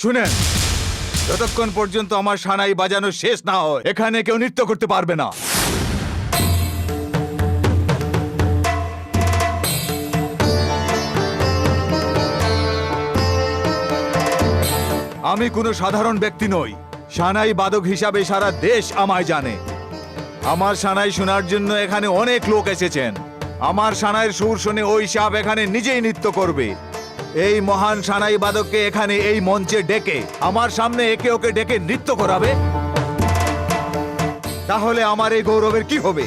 শুনেন, যতক্ষণ পর্যন্ত আমার সানাই বাজানো শেষ না হয় এখানে কেউ নৃত্য করতে পারবে না। আমি কোনো সাধারণ ব্যক্তি নই। সানাই বাদক হিসাবে সারা দেশ আমায় জানে। আমার সানাই শোনার জন্য এখানে অনেক লোক এসেছেন। আমার সানাইয়ের সুর শুনে ওই সাপ এখানে নিজেই নৃত্য করবে। এই মহান সানাই বাদককে এখানে এই মঞ্চে ডেকে আমার সামনে একে ওকে ডেকে নৃত্য করাবে, তাহলে আমার এই গৌরবের কি হবে?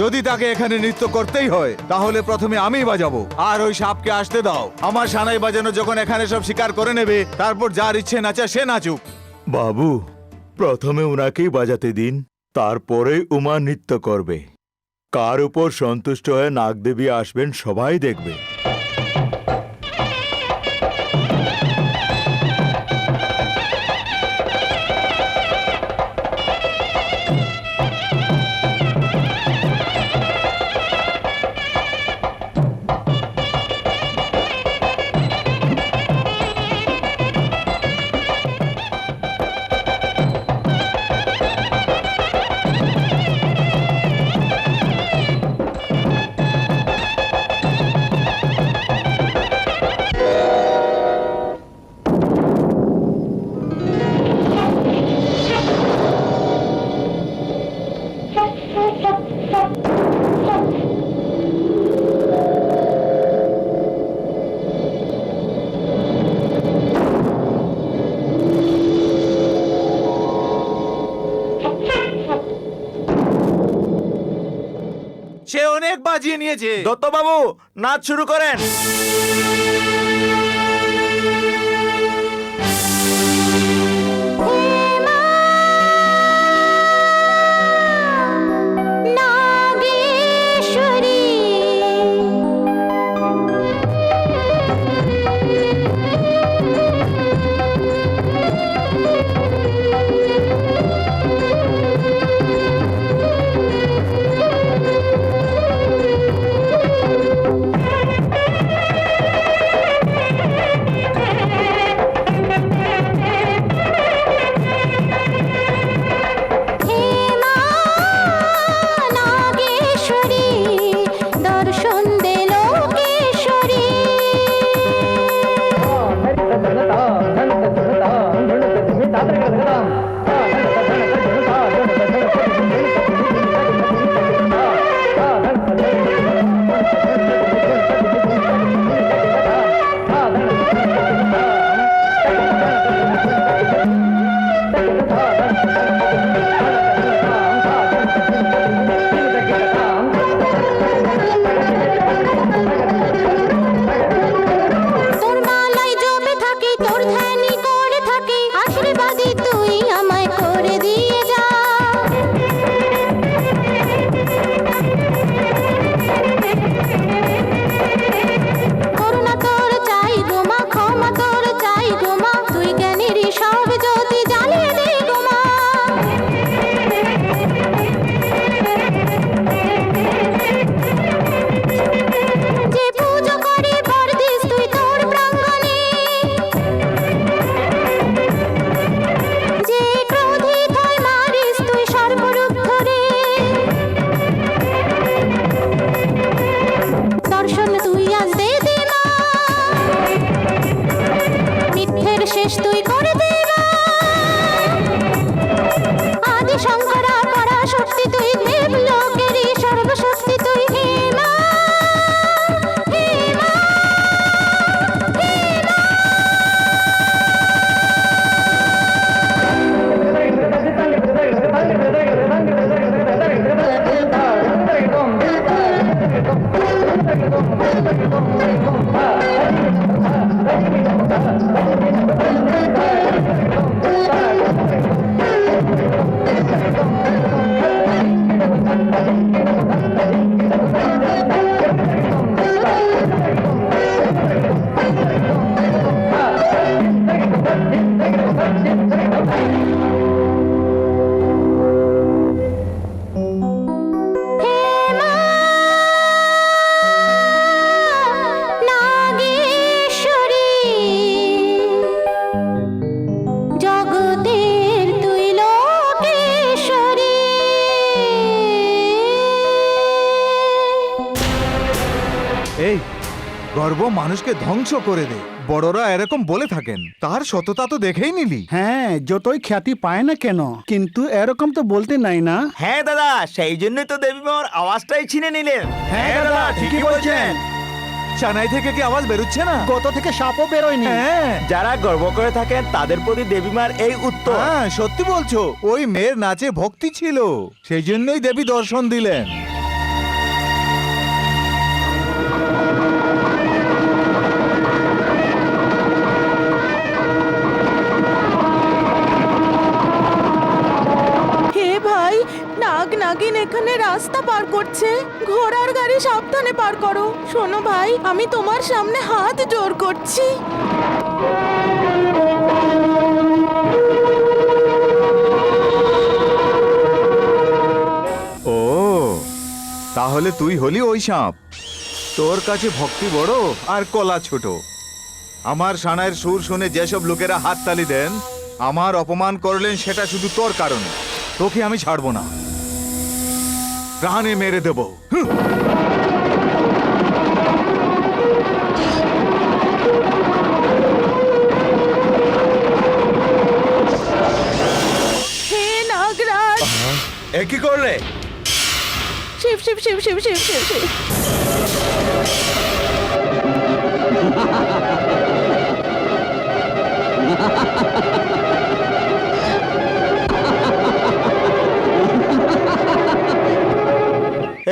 যদি তাকে এখানে নৃত্য করতেই হয় তাহলে প্রথমে আমিই বাজাবো, আর ওই সাপকে আসতে দাও। আমার সানাই বাজানো যখন এখানে সব স্বীকার করে নেবে, তারপর যার ইচ্ছে নাচা সে নাচুক। বাবু, প্রথমে উনাকেই বাজাতে দিন, তারপরে উমা নৃত্য করবে। কার উপর সন্তুষ্ট হয়ে নাগদেবী আসবেন সবাই দেখবে। সে অনেক বাজিয়ে নিয়েছে। দত্তবাবু, নাচ শুরু করেন। গর্ব মানুষকে ধ্বংস করে দেয়, বড়রা এরকম বলে থাকেন। তার সততা তো দেখেই নিলি। হ্যাঁ, যতই খ্যাতি পায় না কেন, কিন্তু এরকম তো বলতে নাই না। হ্যাঁ দাদা, সেই জন্যই তো দেবী মার আওয়াজটাই ছিনে নিলেন। হ্যাঁ দাদা, ঠিকই বলছেন। সানাই থেকে কি আওয়াজ বেরোচ্ছে না? গত থেকে সাপও বেরোয়নি। হ্যাঁ যারা গর্ব করে থাকেন তাদের প্রতি দেবী মার এই উত্তর। হ্যাঁ, সত্যি বলছো। ওই মেয়ের নাচে ভক্তি ছিল, সেই জন্যই দেবী দর্শন দিলেন। হে ভাই, নাগ নাগিন এখানে রাস্তা পার করছে, ঘোড়ার গাড়ি সাবধানে পার করো। শোনো ভাই, আমি তোমার সামনে হাত জোর করছি। ও, তাহলে তুই হলি ওই সাপ। তোর কাছে ভক্তি বড় আর কলা ছোট। আমার সানাইয়ের সুর শুনে যেসব লোকেরা হাততালি দেন, আমার অপমান করলেন, সেটা শুধু তোর কারণে। তোকে আমি ছাড়বো না, প্রাণে মেরে দেব। হে নাগরাজ, এ কি করলে? শিব শিব শিব শিব শিব শিব শিব।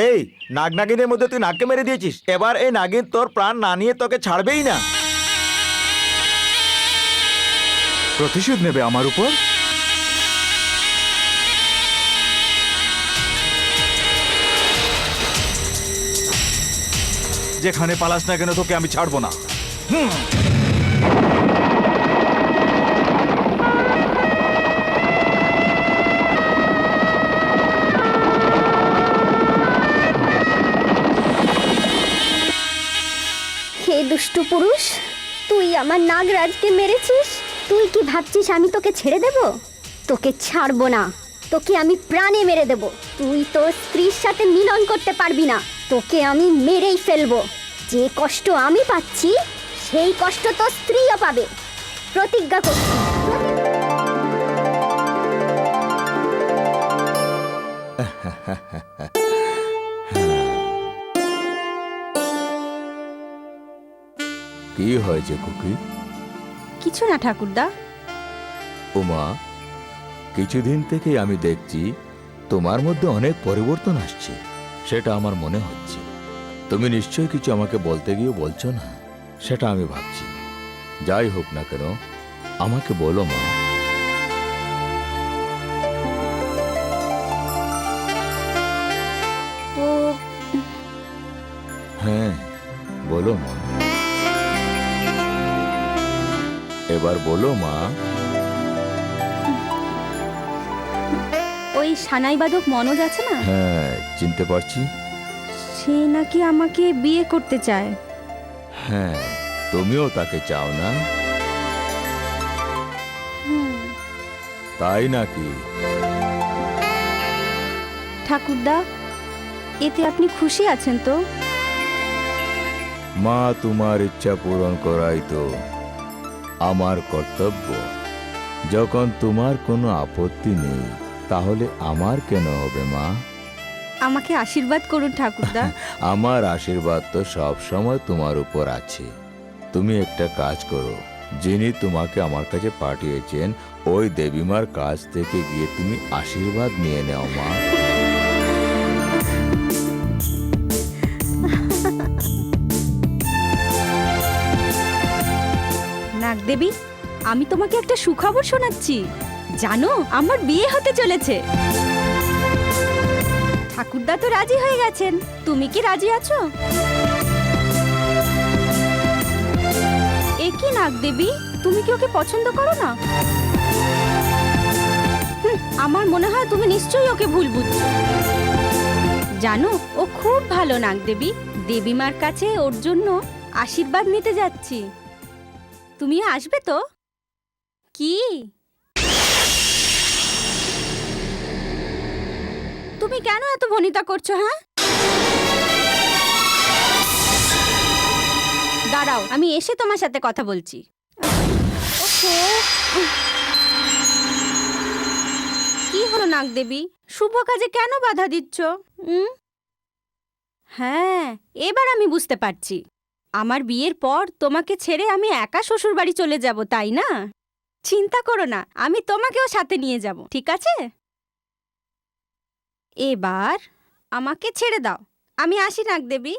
এই নাগ নাগিনের মধ্যে তুই নাগকে মেরে দিয়েছিস, এবার এই নাগিন তোর প্রাণ না নিয়ে তোকে ছাড়বেই না। প্রতিশোধ নেবে আমার উপর? যেখানে পালাস না কেন, তোকে আমি ছাড়বো না। হে দুষ্টু পুরুষ, তুই আমার নাগরাজকে মেরেছিস। তুই কি ভাবছিস আমি তোকে ছেড়ে দেব? তোকে ছাড়বো না, তোকে আমি প্রাণে মেরে দেব। তুই তোর স্ত্রীর সাথে মিলন করতে পারবি না, তোকে আমি মেরেই ফেলবো। যে কষ্ট আমি পাচ্ছি সেই কষ্ট তোর স্ত্রীও পাবে, প্রতিজ্ঞা করছি। কি হয়েছে খুকি? কিছু না ঠাকুরদা। উমা, কিছুদিন থেকেই আমি দেখছি তোমার মধ্যে অনেক পরিবর্তন আসছে, সেটা আমার মনে হচ্ছে। তুমি নিশ্চয়ই কিছু আমাকে বলতে গিয়ে বলছো না, সেটা আমি ভাবছি। যাই হোক না কেন, আমাকে বলো মা। ও হ্যাঁ, বলো মা, এবার বলো মা। ওই সানাই বাদক মনোজ আছে না, হ্যাঁ, চিনতে পারছি। সে নাকি আমাকে বিয়ে করতে চায়। হ্যাঁ, তুমিও তাকে চাও না, তাই নাকি? ঠাকুরদা, এতে আপনি খুশি আছেন তো? মা, তোমার ইচ্ছা পূরণ করাই তো আমার কর্তব্য। যখন তোমার কোনো আপত্তি নেই, তাহলে আমার কেন হবে মা? আমাকে আশীর্বাদ করুন ঠাকুরদা। আমার আশীর্বাদ তো সব সময় তোমার উপর আছে। তুমি একটা কাজ করো, যিনি তোমাকে আমার কাছে পাঠিয়েছেন ওই দেবীমার কাছ থেকে গিয়ে তুমি আশীর্বাদ নিয়ে নাও মা। নাগদেবী, আমি তোমাকে একটা সুখবর শোনাচ্ছি। জানো, আমার বিয়ে হতে চলেছে। ঠাকুরদা তো রাজি হয়ে গেছেন, তুমি কি রাজি আছো? এ কি নাগদেবী, তুমি কি ওকে পছন্দ করো না? আমার মনে হয় তুমি নিশ্চয়ই ওকে ভুল বুঝছো। জানো, ও খুব ভালো নাগদেবী। দেবীমার কাছে ওর জন্য আশীর্বাদ নিতে যাচ্ছি। তুমি আসবে তো? কি তুমি কেন এত ভনিতা করছো? হ্যাঁ, দাঁড়াও, আমি এসে তোমার সাথে কথা বলছি। কি হলো নাগদেবী, শুভ কাজে কেন বাধা দিচ্ছ? হ্যাঁ, এবার আমি বুঝতে পারছি। আমার বিয়ের পর তোমাকে ছেড়ে আমি একা শ্বশুর বাড়ি চলে যাব, তাই না? চিন্তা করো না, আমি তোমাকেও সাথে নিয়ে যাব, ঠিক আছে? এবার আমাকে ছেড়ে দাও, আমি আসি নাগদেবী।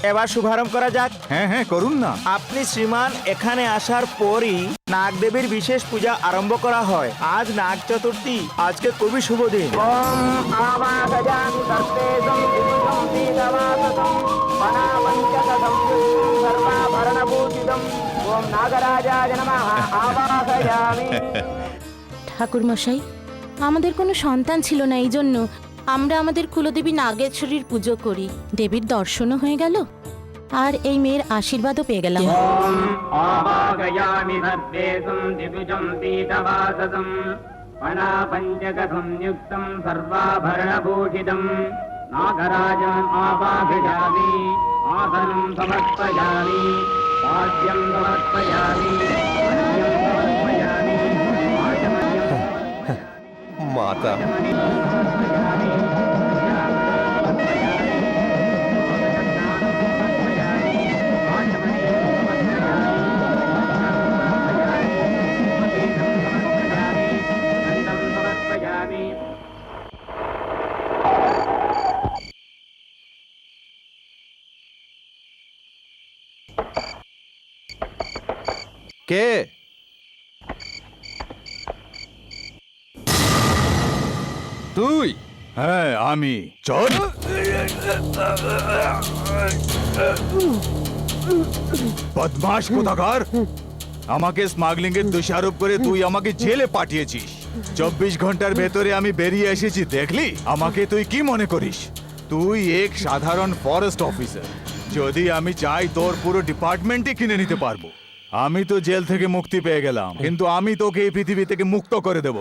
এবার শুভারম্ভ করা যাক। হ্যাঁ হ্যাঁ, করুন না। আপনি শ্রীমান এখানে আসার পরই নাগদেবীর বিশেষ পূজা আরম্ভ করা হয়। আজ নাগ চতুর্থী, আজকে খুবই শুভ দিন। ঠাকুর মশাই, আমাদের কোনো সন্তান ছিল না, এই জন্য আমরা আমাদের কুলদেবী নাগেশ্বরীর পুজো করি। দেবীর দর্শনও হয়ে গেল আর এই মেয়ের আশীর্বাদও পেয়ে গেলাম। आवाहयामि सर्वेषं दिविजं पीतवाससं वनापञ्चकथं युक्तं सर्वाभरणभूषितं नागराजम् आवाहयामि आसनं समर्पयामि वाद्यं समर्पयामि अर्घ्यं समर्पयामि आचमनीयं माता কে? তুই? হ্যাঁ আমি। চল। বদমাশ কোথাকার, আমাকে স্মাগলিং এর দোষারোপ করে তুই আমাকে জেলে পাঠিয়েছিস। 24 ঘন্টার ভেতরে আমি বেরিয়ে এসেছি, দেখলি? আমাকে তুই কি মনে করিস? তুই এক সাধারণ ফরেস্ট অফিসার। যদি আমি চাই তোর পুরো ডিপার্টমেন্টই কিনে নিতে পারবো। আমি তো জেল থেকে মুক্তি পেয়ে গেলাম, কিন্তু আমি তোকে এই পৃথিবী থেকে মুক্ত করে দেব।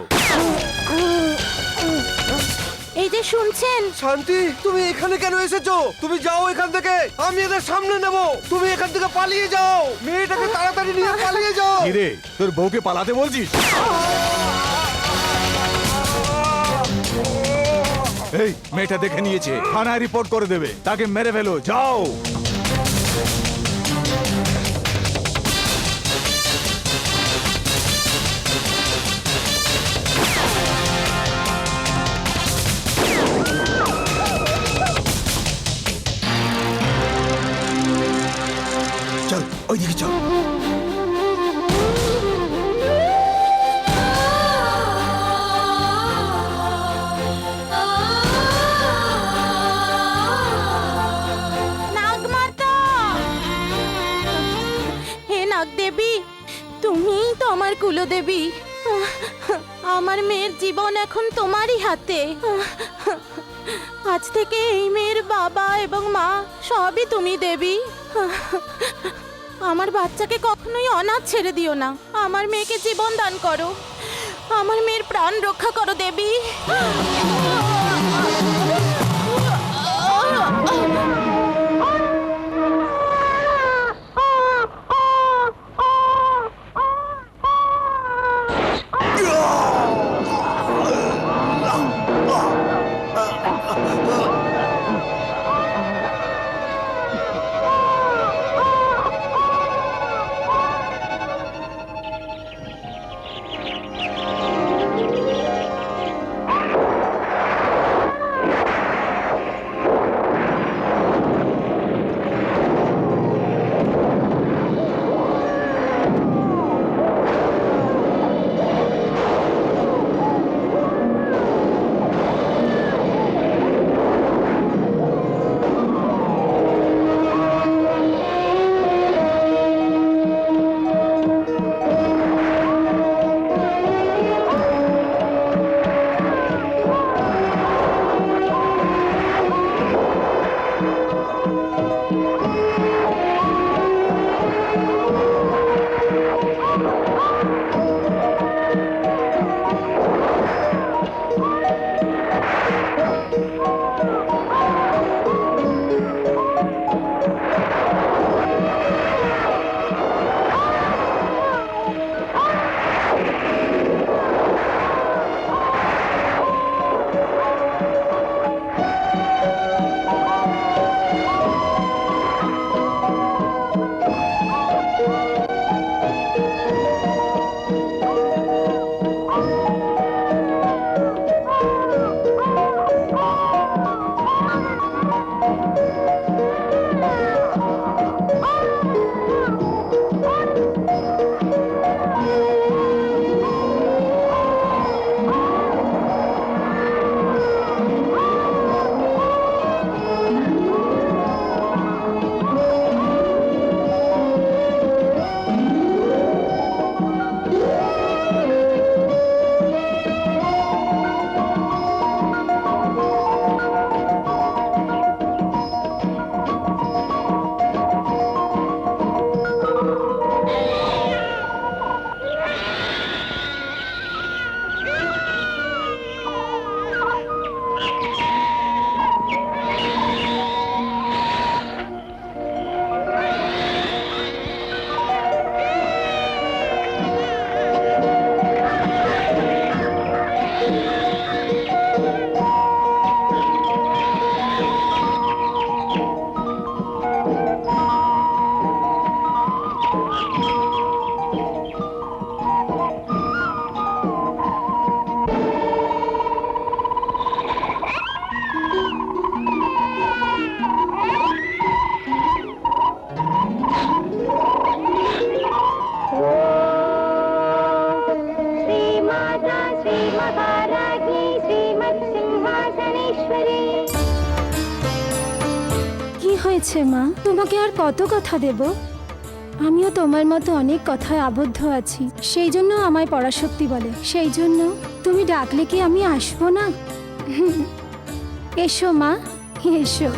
এই যে শুনছেন, শান্তি, তুমি এখানে কেন এসেছো? তুমি যাও এখান থেকে, আমি এদের সামনে নেব। তুমি এখান থেকে পালিয়ে যাও, মেয়েটাকে তাড়াতাড়ি নিয়ে পালিয়ে যাও। কি রে, তোর বউকে পালাতে বলছিস? এই মেয়েটা দেখে নিয়েছে, থানায় রিপোর্ট করে দেবে। তাকে মেরে ফেলো, যাও। চল, ওইদিকে চল। নাগমাতা! হে নাগদেবী, তুমিই তো আমার কুলদেবী। আমার মেয়ের জীবন এখন তোমারই হাতে। আজ থেকে এই মেয়ের বাবা এবং মা সবই তুমি দেবী। আমার বাচ্চাকে কখনোই অনাথ ছেড়ে দিও না। আমার মেয়েকে জীবন দান করো, আমার মেয়ের প্রাণ রক্ষা করো দেবী। माता श्री महाराज्ञी श्रीमत्सिंहासनेश्वरी। কি হয়েছে মা? তোমাকে আর কত কথা দেব? আমিও তোমার মতো অনেক কথায় আবদ্ধ আছি, সেই জন্য আমায় পরাশক্তি বলে। সেই জন্য তুমি ডাকলে কি আমি আসবো না? এসো মা, এসো।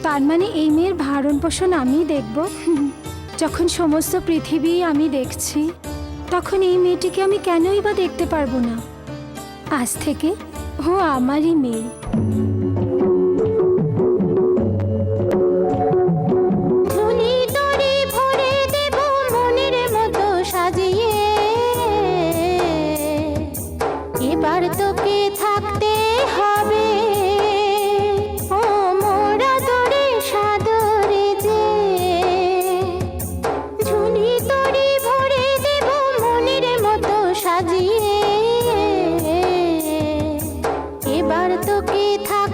তার মানে এই মেয়ের ভারণ পোষণ আমি দেখব? যখন সমস্ত পৃথিবী আমি দেখছি, তখন এই মেয়েটিকে আমি কেনই বা দেখতে পারবো না? আজ থেকে ও আমারই মেয়ে। ধুলি তরি ভরে দেব মনের মতো সাজিয়ে, এবার তোকে থাকতে হবে ও মোরা দরে সাদরে যে। ঝুলি তরি ভরে দেব মনের মতো সাজিয়ে, এবার তোকে থাক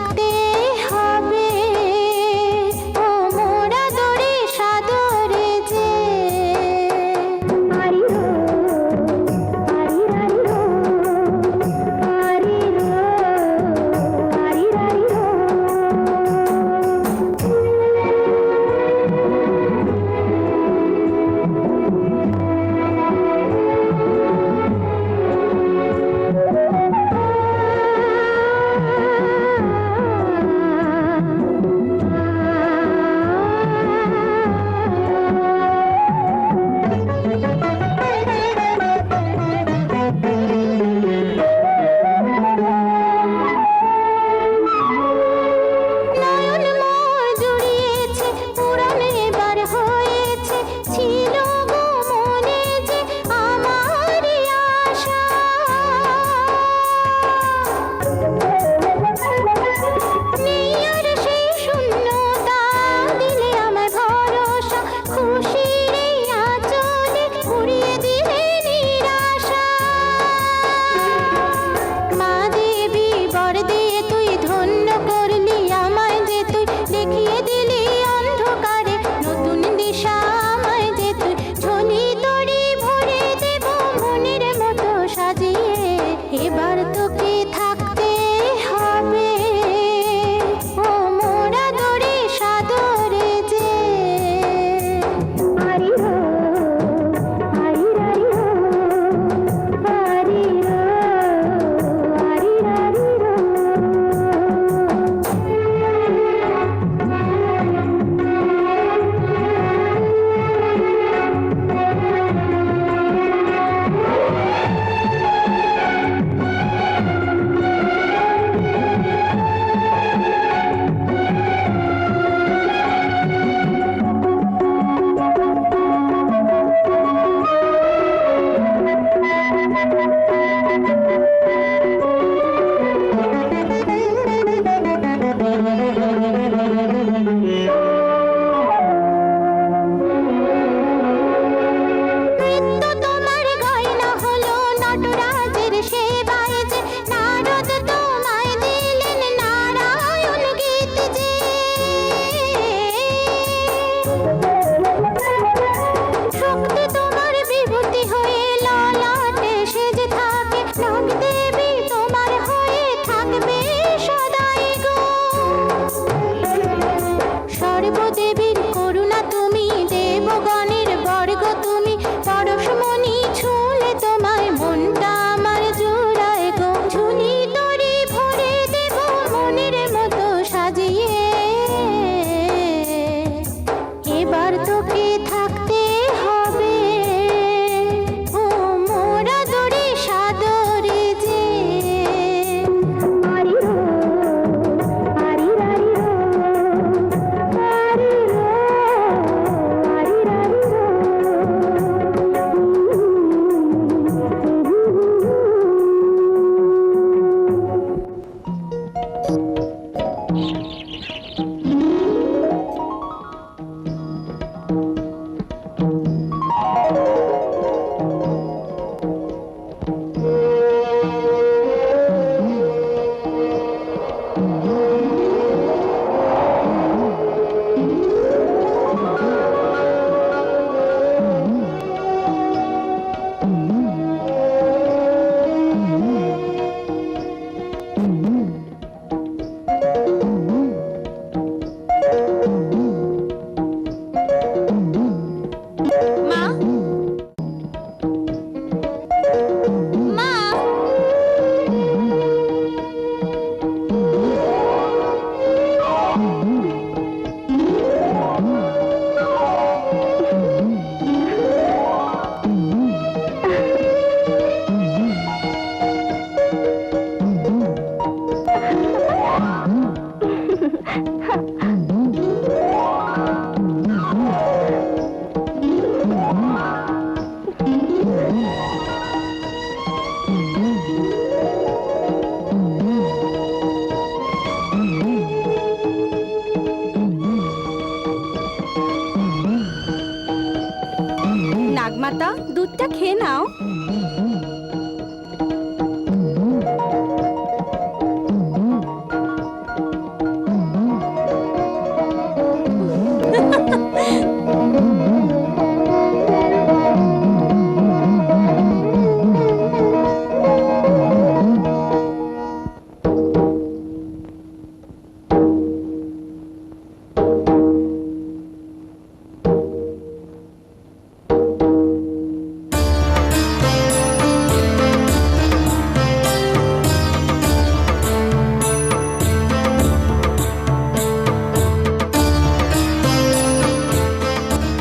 নাগমাতা, দুধটা খেয়ে নাও।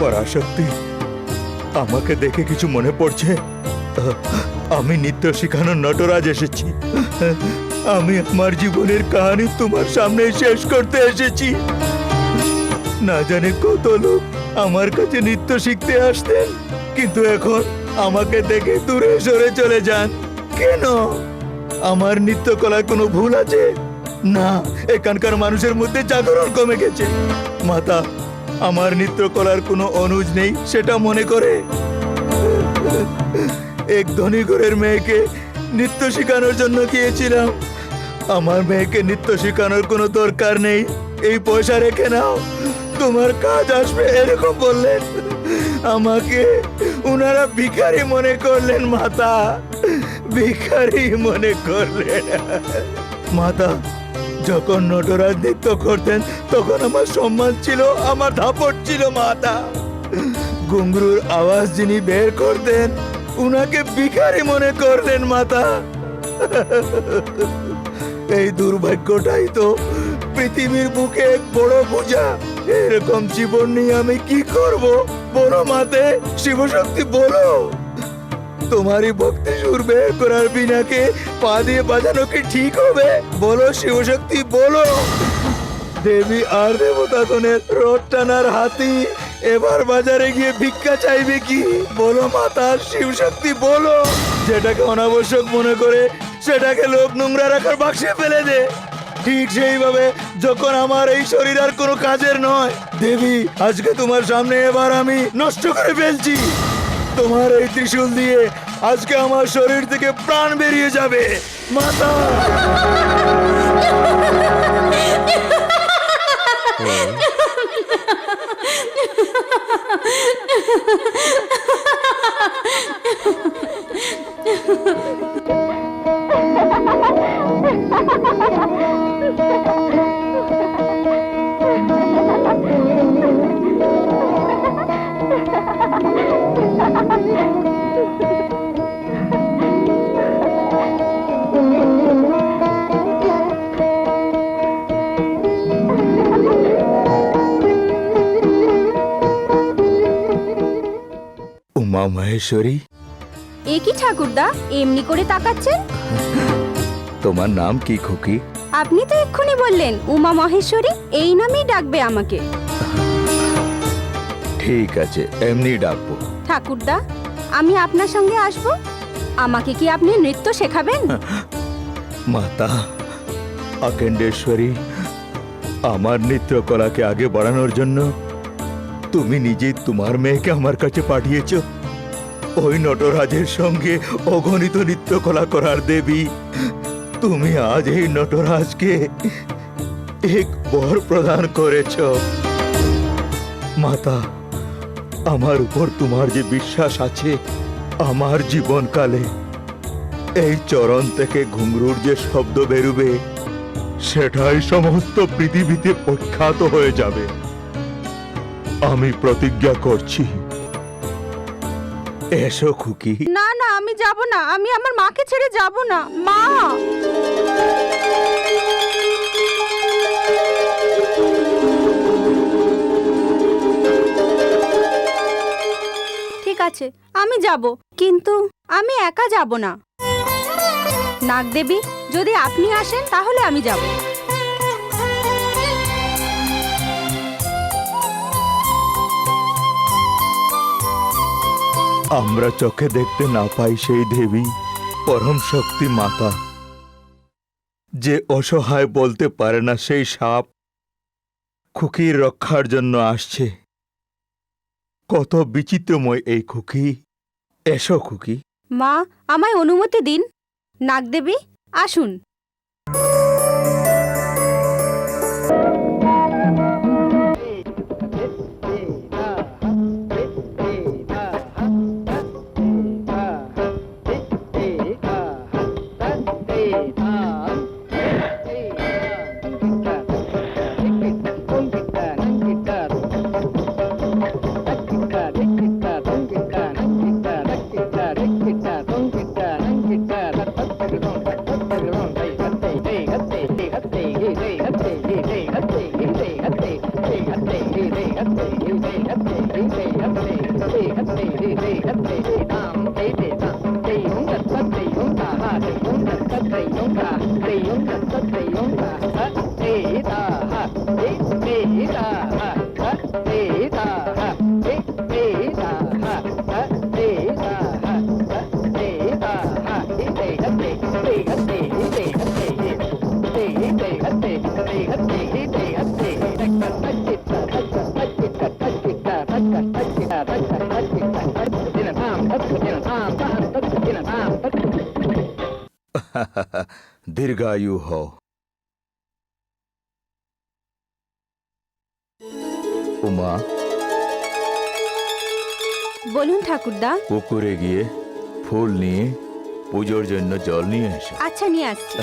পরাশক্তি, আমাকে দেখে কিছু মনে পড়ছে? আমি নৃত্য শেখানোর নটরাজ এসেছি। আমি আমার জীবনের কাহিনী তোমার সামনে শেষ করতে এসেছি। না জানি কত লোক আমার কাছে নৃত্য শিখতে আসতেন, কিন্তু এখন আমাকে দেখে দূরে সরে চলে যান। কেন? আমার নৃত্য কলায় কোনো ভুল আছে? না, এখানকার মানুষের মধ্যে জাগরণ কমে গেছে। মাতা, আমার নৃত্য কলার কোনো অনুজ নেই সেটা মনে করে এক ধনী ঘরের মেয়েকে নৃত্য শেখানোর জন্য গিয়েছিলাম। আমার মেয়েকে নৃত্য শেখানোর কোনো দরকার নেই, এই পয়সা রেখে নাও, তোমার কাজ আসবে, এরকম বললেন। আমাকে উনারা ভিখারি মনে করলেন মাতা, ভিখারি মনে করলেন। মাতা, যখন নটরাজ নৃত্য করতেন তখন আমার সম্মান ছিল, আমার দাপট ছিল মাতা। ঘুঙরুর আওয়াজ যিনি বের করতেন উনাকে ভিখারি মনে করলেন মাতা। এই দুর্ভাগ্যটাই তো পৃথিবীর বুকে এক বড় বোঝা। এরকম জীবন নিয়ে আমি কি করব? বলো মাতে, শিবশক্তি বলো। তোমারই ভক্তি সুর বের করার বিনাকে পা দিয়ে বাজানো কি ঠিক হবে? বলো শিবশক্তি, বলো। দেবী আর দেবতাগণের রথ টানার হাতি এবার বাজারে গিয়ে ভিক্ষা চাইবে কি? বলো মাতা, শিবশক্তি বলো। যেটাকে অনাবশ্যক মনে করে সেটাকে লোক নোংরা রাখার বাক্সে ফেলে দে। ঠিক সেইভাবে যখন আমার এই শরীর আর কোনো কাজের নয়, দেবী আজকে তোমার সামনে এবার আমি নষ্ট করে ফেলছি। তোমার এই ত্রিশূল দিয়ে আজকে আমার শরীর থেকে প্রাণ বেরিয়ে যাবে মাতা। উমা মহেশ্বরী, এ কি ঠাকুরদা, এমনি করে তাকাচ্ছেন? তোমার নাম কি খুকি? আপনি তো এক্ষুনি বললেন উমা মহেশ্বরী, এই নামেই ডাকবে আমাকে। ঠিক আছে, এমনি ডাকবো। ঠাকুরদা, আমি আপনার সঙ্গে আসব? আমাকে কি আপনি নৃত্য শেখাবেন? মাতা অখণ্ডেশ্বরী, আমার নৃত্যকলাকে আগে বাড়ানোর জন্য তুমি নিজেই তোমার মেয়েকে আমার কাছে পাঠিয়েছ। ওই নটরাজের সঙ্গে অগণিত নৃত্যকলা করার দেবী তুমি আজ এই নটরাজকে এক বর প্রদান করেছ। মাতা, আমার উপর তোমার যে বিশ্বাস আছে, আমার জীবনকালে এই চরণ থেকে ঘুঙরুর যে শব্দ বেরুবে সেটাই সমস্ত পৃথিবীতে প্রখ্যাত হয়ে যাবে। আমি প্রতিজ্ঞা করছি। এসো খুকি। না না, আমি যাব না, আমি আমার মাকে ছেড়ে যাব না। মা, ঠিক আছে আমি যাব, কিন্তু আমি একা যাব না। নাগদেবী, যদি আপনি আসেন তাহলে আমি যাব। আমরা চোখে দেখতে না পাই সেই দেবী পরম শক্তি মাতা, যে অসহায় বলতে পারে না সেই সাপ খুকির রক্ষার জন্য আসছে। কত বিচিত্রময় এই খুকি। এসো খুকি। মা, আমায় অনুমতি দিন। নাগদেবী, আসুন। দীর্ঘায়ু হও। উমা, বলুন ঠাকুরদা। পুকুরে গিয়ে ফুল নিয়ে পুজোর জন্য জল নিয়ে এসো। আচ্ছা, নিয়ে আসছি।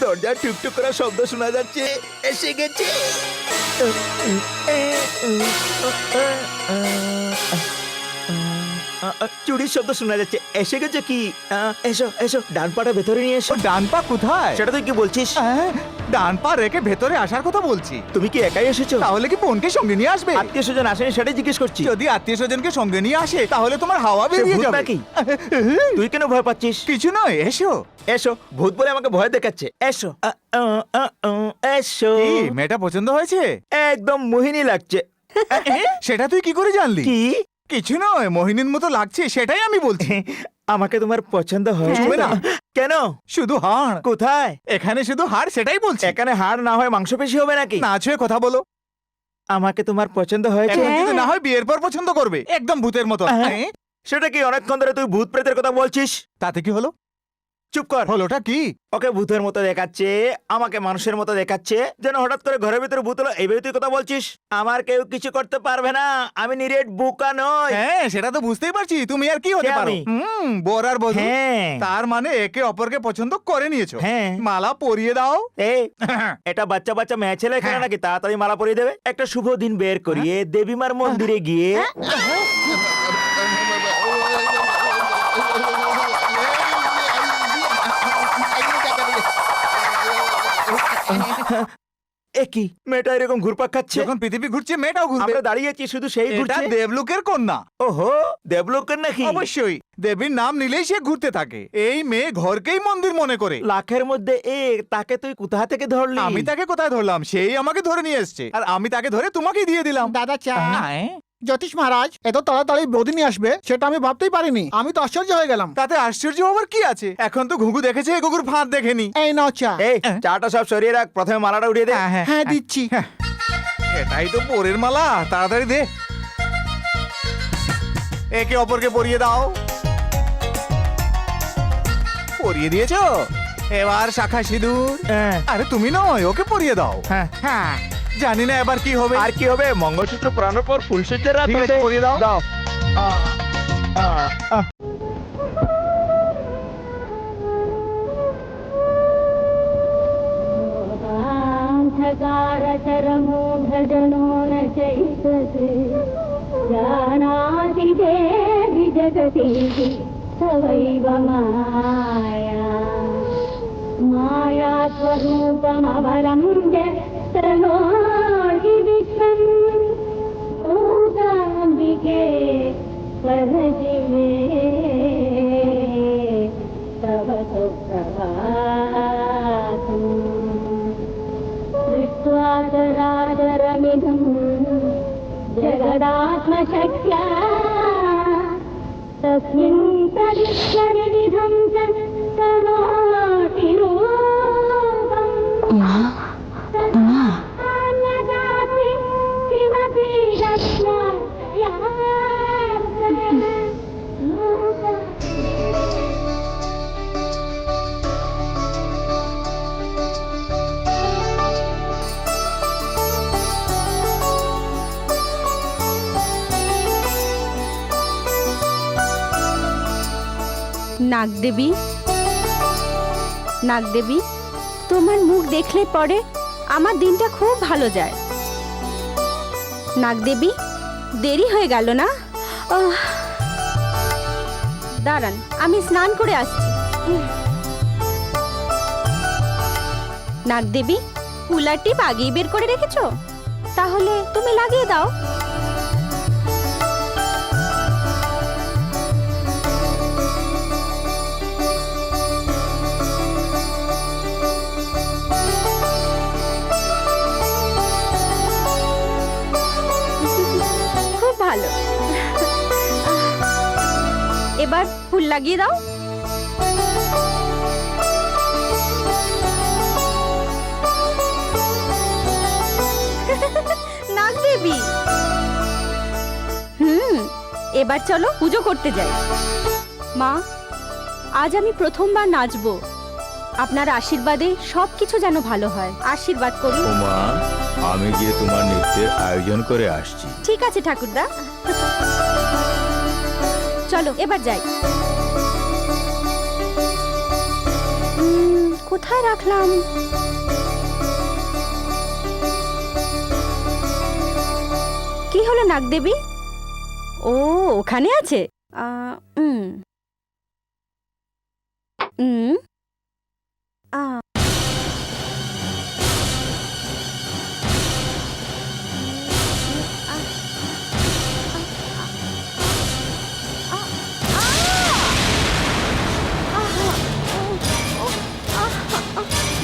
দরজা টুকটুক করার শব্দ শোনা যাচ্ছে। এসে গেছে। চুরির শব্দ শোনা যাচ্ছে। এসে গেছে কি? এসো এসো, ডান পাটা ভেতরে নিয়ে এসো। ডান পা কোথায়? সেটা তুই কি বলছিস? ডান পা রেখে ভেতরে আসার কথা বলছি। তুমি কি একাই এসেছো? তাহলে কি বোনকে সঙ্গে নিয়ে আসবে? আত্মীয় স্বজন আসেনি সেটাই জিজ্ঞেস করছি। যদি আত্মীয় স্বজনকে সঙ্গে নিয়ে আসে তাহলে তোমার হাওয়া বেরিয়ে ভূত যাবে। নাকি? তুই কেন ভয় পাচ্ছিস? কিছু নয়, এসো। এসো, ভূত বলে আমাকে ভয় দেখাচ্ছে। এসো এসো। কি মেয়েটা পছন্দ হয়েছে? একদম মোহিনী লাগছে। সেটা তুই কি করে জানলি? কি? কিছু নয়, মোহিনীর মতো লাগছে সেটাই আমি বলছি। আমাকে তোমার পছন্দ হয়েছে? ছুঁবে না। কেন? শুধু হাড়। কোথায়? এখানে শুধু হাড়, সেটাই বলছি। এখানে হাড় না হয় মাংসপেশি হবে নাকি? না ছুঁয়ে কথা বলো। আমাকে তোমার পছন্দ হয়েছে? এখন যদি না হয় বিয়ের পর পছন্দ করবে, একদম ভূতের মতো। হ্যাঁ। সেটা কি অনেকক্ষণ ধরে তুই ভূত প্রেতের কথা বলছিস? তাতে কি হলো? চুপ কর। হলোটা কি? ওকে ভূতের মতো দেখাচ্ছে, আমাকে মানুষের মতো দেখাচ্ছে, যেন হঠাৎ করে ঘরের ভিতরে ভূত হলো এইভাবে তুই কথা বলছিস। আমার কেউ কিছু করতে পারবে না, আমি নিরেট বোকা নই। হ্যাঁ, সেটা তো বুঝতেই পারছি। তুমি আর কি হতে কে পারো? আমি? বর আর বধূ। হ্যাঁ। তার মানে একে অপরকে পছন্দ করে নিয়েছো। হ্যাঁ। মালা পরিয়ে দাও। এই, এটা বাচ্চা বাচ্চা মেয়ে ছেলে এখানে নাকি তাড়াতাড়ি মালা পরিয়ে দেবে? একটা শুভ দিন বের করিয়ে দেবীমার মন্দিরে গিয়ে একই মেয়েটা এরকম ঘুরপাক খাচ্ছে। যখন পৃথিবী ঘুরছে মেয়েটাও ঘুরবে। আমরা দাঁড়িয়েছি শুধু সেই এটা ঘুরছে। দেবলোকের কন্যা। ওহো, দেবলোকের নাকি? অবশ্যই, দেবীর নাম নিলেই সে ঘুরতে থাকে। এই মেয়ে ঘরকেই মন্দির মনে করে। লাখের মধ্যে এক, তাকে তুই কোথা থেকে ধরলি? আমি তাকে কোথায় ধরলাম? সেই আমাকে ধরে নিয়ে এসছে, আর আমি তাকে ধরে তোমাকেই দিয়ে দিলাম। দাদা চা। হ্যাঁ? জ্যোতিষ মহারাজ এত তাড়াতাড়ি বৌদি নিয়ে আসবে সেটা আমি ভাবতেই পারিনি। আমি তো আশ্চর্য হয়ে গেলাম। তাতে আশ্চর্য হবার কি আছে? এখন তো ঘুঘু দেখেছে, ঘুঘুর ফাঁদ দেখেনি। এই নাও চা। এই চাটা সব সরিয়ে রাখ, প্রথমে মালাটা উঠিয়ে দে। হ্যাঁ দিচ্ছি। এটাই তো পরের মালা, তাড়াতাড়ি দে। একে অপরকে পরিয়ে দাও। পরিয়ে দিয়েছো? এবার শাখা সিঁদুর। আরে তুমি নয়, ওকে পরিয়ে দাও। হ্যাঁ, জানি না এবার কি হবে। আর কি হবে? মঙ্গলসূত্র পরানোর পর ফুলসজ্জার রাত ঠিক আছে, হবে। পরিয়ে দাও। দাও। चरणो न चैतते जानाति देवि जगति सवैव माया माया स्वरूपमवरं जगतनोहि विश्वं मूकाम्बिके महजिमे तव सुप्रभातम् दृष्ट्वा चराचरमिदं जगदात्मशक्त्या तस्मिन् तदिश्वरनिधं च करोति रूपम् अन्यदापि किमपि নাগদেবী, নাগদেবী, তোমার মুখ দেখলে পরে আমার দিনটা খুব ভালো যায়। নাগদেবী, দেরি হয়ে গেল না? দাঁড়ান, আমি স্নান করে আসছি। নাগদেবী, কুলার টিপ আগেই বের করে রেখেছো? তাহলে তুমি লাগিয়ে দাও। ভালো, এবার ফুল লাগিয়ে দাও। নাগদেবী, এবার চলো পুজো করতে যাই। মা, আজ আমি প্রথমবার নাচবো। আপনার আশীর্বাদে সবকিছু যেন ভালো হয়, আশীর্বাদ করুন। উমা, আমি গিয়ে তোমার নৃত্যের আয়োজন করে আসছি। ঠিক আছে ঠাকুরদা, চলো এবার যাই। কোথায় রাখলাম? কি হলো নাগদেবী? ও, ওখানে আছে।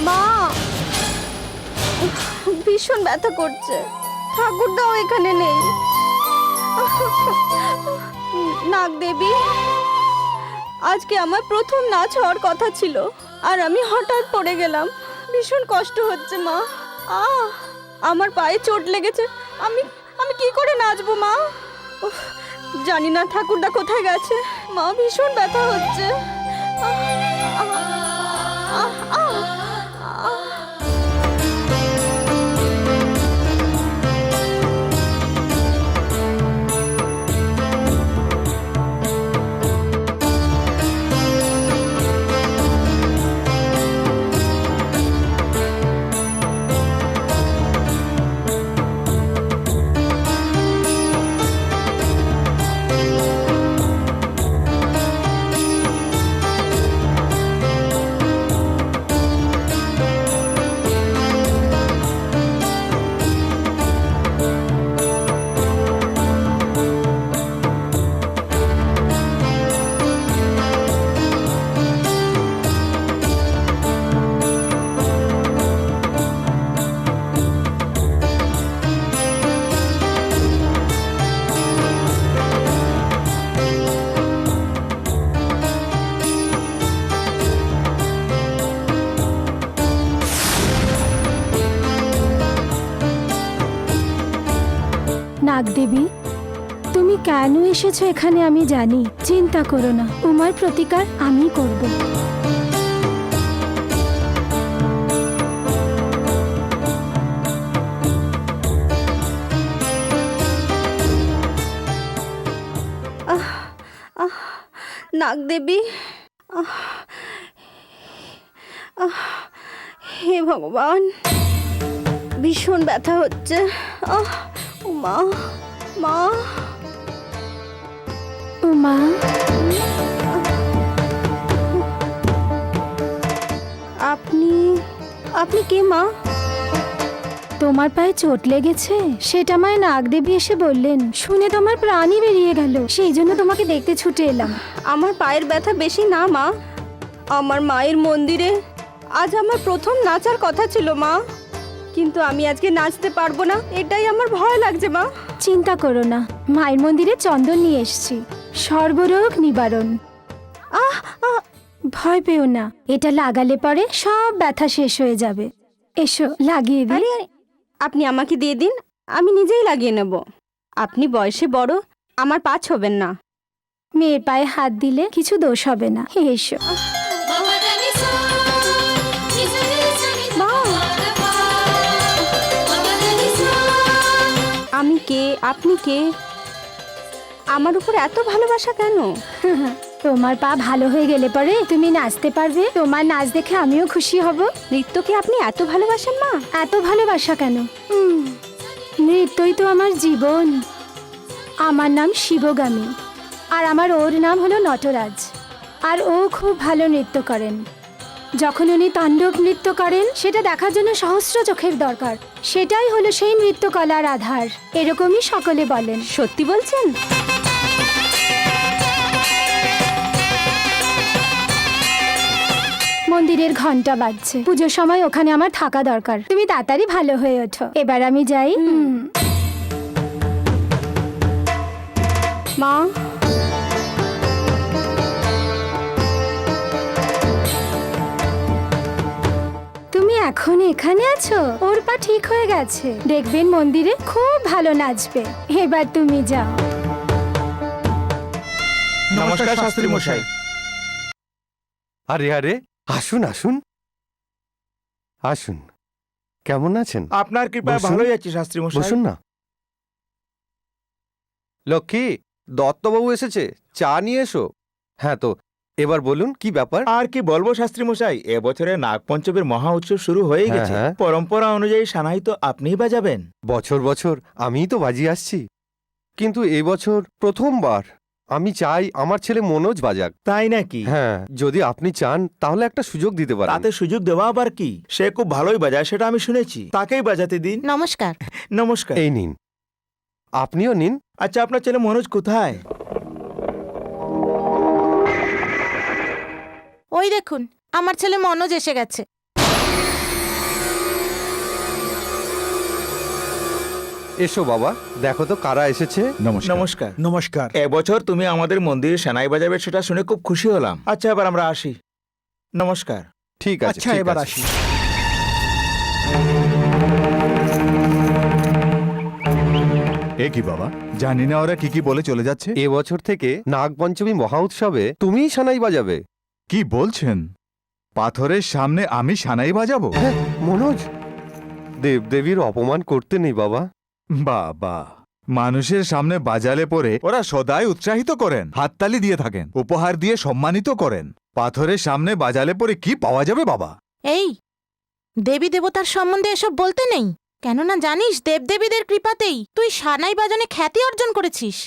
মা, ভীষণ ব্যথা করছে। ঠাকুরদাও এখানে নেই। নাগদেবী, আজকে আমার প্রথম নাচ হওয়ার কথা ছিল, আর আমি হঠাৎ পড়ে গেলাম। ভীষণ কষ্ট হচ্ছে মা। আমার পায়ে চোট লেগেছে। আমি কি করে নাচবো মা? জানি না ঠাকুরদা কোথায় গেছে। মা, ভীষণ ব্যথা হচ্ছে। নাগদেবী, তুমি কেন এসেছো এখানে আমি জানি। চিন্তা করো না, উমার প্রতিকার আমি করব। নাগদেবী, হে ভগবান, ভীষণ ব্যথা হচ্ছে। মা, মা, উমা, আপনি কে মা? তোমার পায়ে চোট লেগেছে সেটা আমায় নাগদেবী এসে বললেন, শুনে তোমার প্রাণই বেরিয়ে গেল। সেই জন্য তোমাকে দেখতে ছুটে এলাম। আমার পায়ের ব্যথা বেশি না মা। আমার মায়ের মন্দিরে আজ আমার প্রথম নাচার কথা ছিল মা, কিন্তু আমি আজকে নাচতে পারবো না, এটাই আমার ভয় লাগছে মা। চিন্তা করো না, মায়ের মন্দিরে চন্দন নিয়ে এসেছি, সর্বরোগ নিবারণ। ভয় পেও না, এটা লাগালে পরে সব ব্যথা শেষ হয়ে যাবে। এসো লাগিয়ে দিই। আরে আপনি আমাকে দিয়ে দিন, আমি নিজেই লাগিয়ে নেব। আপনি বয়সে বড়, আমার পা ছবেন না। মেয়ের পায়ে হাত দিলে কিছু দোষ হবে না। এসো। মা, আমি কে, আপনি কে, আমার উপর এত ভালোবাসা কেন? তোমার পা ভালো হয়ে গেলে পরে তুমি নাচতে পারবে। তোমার নাচ দেখে আমিও খুশি হব। নৃত্যকে আপনি এত ভালোবাসেন মা? এত ভালোবাসা কেন? নৃত্যই তো আমার জীবন। আমার নাম শিবগামী, আর আমার ওর নাম হলো নটরাজ। আর ও খুব ভালো নৃত্য করেন। যখন উনি তাণ্ডব নৃত্য করেন সেটা দেখার জন্য সহস্র চোখের দরকার। সেটাই হলো সেই নৃত্যকলার আধার, এরকমই সকলে বলেন। সত্যি বলছেন? মন্দিরের ঘন্টা বাজছে, পুজোর সময় ওখানে আমার থাকা দরকার। তুমি তাড়াতাড়ি ভালো হয়ে ওঠো। এবার আমি যাই। মা, তুমি এখন এখানে আছো? ওর পা ঠিক হয়ে গেছে, দেখবেন মন্দিরে খুব ভালো নাচবে। এবার তুমি যাও। নমস্কার শাস্ত্রী মশাই। আরে আরে, আসুন আসুন আসুন। কেমন আছেন? আপনার কৃপায় বসুন। ভালোই আছি শাস্ত্রী মশাই। বসুন না। লক্ষ্মী, দত্তবাবু এসেছে, চা নিয়ে এসো। হ্যাঁ, তো এবার বলুন কি ব্যাপার? আর কি বলবো শাস্ত্রী মশাই, এবছরে নাগপঞ্চমীর মহা উৎসব শুরু হয়ে হ্যাঁ, গেছে। হ্যাঁ। পরম্পরা অনুযায়ী সানাই তো আপনিই বাজাবেন। বছর বছর আমিই তো বাজিয়ে আসছি, কিন্তু এবছর প্রথমবার আমি চাই আমার ছেলে মনোজ বাজাক। তাই নাকি? হ্যাঁ, যদি আপনি চান তাহলে একটা সুযোগ দিতে পারেন। তাতে সুযোগ দেওয়া আবার কি? সে খুব ভালোই বাজায়, সেটা আমি শুনেছি। তাকেই বাজাতে দিন। নমস্কার। নমস্কার। এই নিন, আপনিও নিন। আচ্ছা, আপনার ছেলে মনোজ কোথায়? ওই দেখুন, আমার ছেলে মনোজ এসে গেছে। এসো বাবা, দেখো তো কারা এসেছে। নমস্কার। নমস্কার। এবছর তুমি আমাদের মন্দিরে সানাই বাজাবে সেটা শুনে খুব খুশি হলাম। আচ্ছা, এবার আমরা আসি। নমস্কার। ঠিক আছে, আচ্ছা, ঠিক এবার আছে। আসি। এ কি বাবা, জানি না ওরা কি কি বলে চলে যাচ্ছে। এবছর থেকে নাগপঞ্চমী মহা উৎসবে তুমিই সানাই বাজাবে। কি বলছেন? পাথরের সামনে আমি সানাই বাজাবো? হ্যাঁ, মনোজ, দেবদেবীর অপমান করতে নেই বাবা। বাবা, মানুষের সামনে বাজালে পরে ওরা সদাই উৎসাহিত করেন, হাততালি দিয়ে থাকেন, উপহার দিয়ে সম্মানিত করেন। পাথরের সামনে বাজালে পরে কি পাওয়া যাবে বাবা? এই, দেবী দেবতার সম্বন্ধে এসব বলতে নেই। কেননা জানিস, দেবদেবীদের কৃপাতেই তুই সানাই বাজানে খ্যাতি অর্জন করেছিস।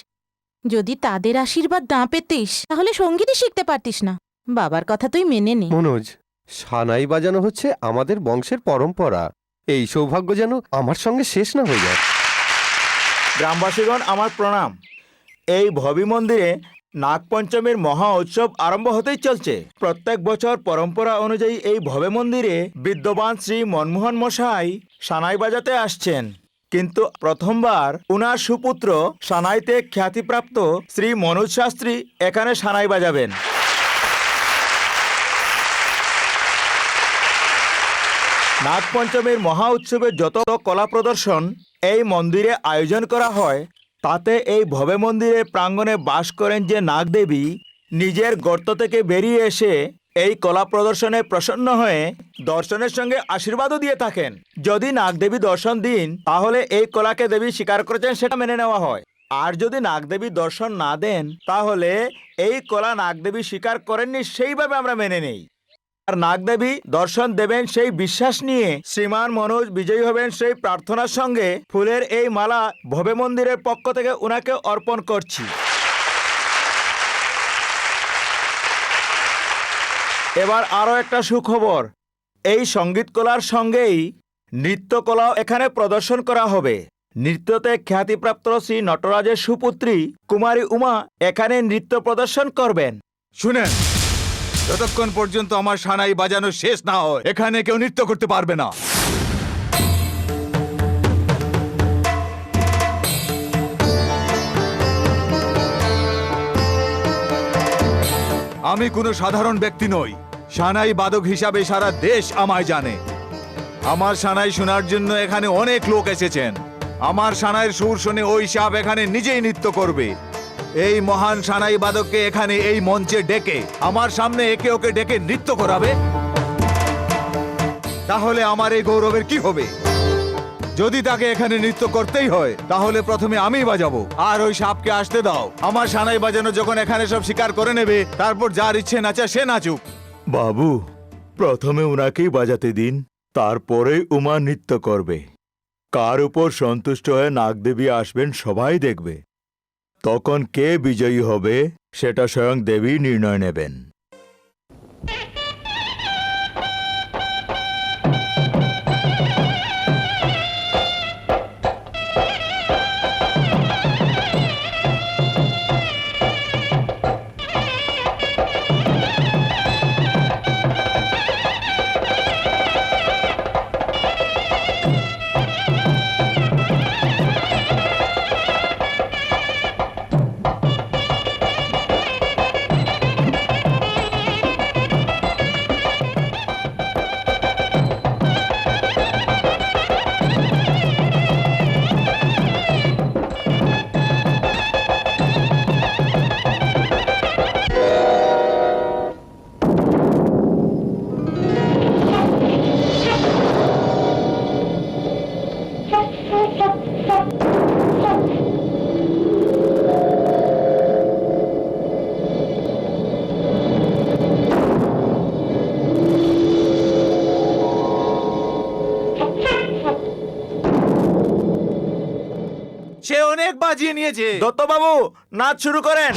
যদি তাদের আশীর্বাদ না পেতিস তাহলে সঙ্গীতই শিখতে পারতিস না। বাবার কথা তুই মেনে নে। মনোজ, সানাই বাজানো হচ্ছে আমাদের বংশের পরম্পরা। এই সৌভাগ্য যেন আমার সঙ্গে শেষ না হয়ে যায়। গ্রামবাসীগণ, আমার প্রণাম। এই ভবি মন্দিরে নাগপঞ্চমীর মহা উৎসব আরম্ভ হতেই চলছে। প্রত্যেক বছর পরম্পরা অনুযায়ী এই ভবে মন্দিরে বিদ্যমান শ্রী মনমোহন মশাই সানাই বাজাতে আসছেন, কিন্তু প্রথমবার উনার সুপুত্র সানাইতে খ্যাতিপ্রাপ্ত শ্রী মনোজ শাস্ত্রী এখানে সানাই বাজাবেন। নাগপঞ্চমীর মহা উৎসবের যত কলা প্রদর্শন এই মন্দিরে আয়োজন করা হয়, তাতে এই ভবে মন্দিরে প্রাঙ্গণে বাস করেন যে নাগদেবী, নিজের গর্ত থেকে বেরিয়ে এসে এই কলা প্রদর্শনে প্রসন্ন হয়ে দর্শনের সঙ্গে আশীর্বাদও দিয়ে থাকেন। যদি নাগদেবী দর্শন দিন তাহলে এই কলাকে দেবী স্বীকার করেছেন সেটা মেনে নেওয়া হয়, আর যদি নাগদেবী দর্শন না দেন তাহলে এই কলা নাগদেবী স্বীকার করেননি সেইভাবে আমরা মেনে নেই। আর নাগদেবী দর্শন দেবেন সেই বিশ্বাস নিয়ে শ্রীমান মনোজ বিজয়ী হবেন সেই প্রার্থনার সঙ্গে ফুলের এই মালা ভবে মন্দিরের পক্ষ থেকে উনাকে অর্পণ করছি। এবার আরও একটা সুখবর, এই সঙ্গীত কলার সঙ্গেই নৃত্যকলাও এখানে প্রদর্শন করা হবে। নৃত্যতে খ্যাতিপ্রাপ্ত শ্রী নটরাজের সুপুত্রী কুমারী উমা এখানে নৃত্য প্রদর্শন করবেন। শুনেন, যতক্ষণ পর্যন্ত আমার সানাই বাজানো শেষ না হয় এখানে কেউ নৃত্য করতে পারবে না। আমি কোনো সাধারণ ব্যক্তি নই। সানাই বাদক হিসাবে সারা দেশ আমায় জানে। আমার সানাই শোনার জন্য এখানে অনেক লোক এসেছেন। আমার সানাইয়ের সুর শুনে ওই সাপ এখানে নিজেই নৃত্য করবে। এই মহান সানাই বাদককে এখানে এই মঞ্চে ডেকে আমার সামনে একে ওকে ডেকে নৃত্য করাবে, তাহলে আমার এই গৌরবের কি হবে? যদি তাকে এখানে নৃত্য করতেই হয় তাহলে প্রথমে আমিই বাজাবো, আর ওই সাপকে আসতে দাও। আমার সানাই বাজানো যখন এখানে সব স্বীকার করে নেবে, তারপর যার ইচ্ছে নাচা সে নাচুক। বাবু, প্রথমে উনাকেই বাজাতে দিন, তারপরেই উমা নৃত্য করবে। কার উপর সন্তুষ্ট হয়ে নাগদেবী আসবেন সবাই দেখবে। তখন কে বিজয়ী হবে সেটা স্বয়ং দেবী নির্ণয় নেবেন। সে অনেক বাজিয়ে নিয়েছে। দত্তবাবু, নাচ শুরু করেন।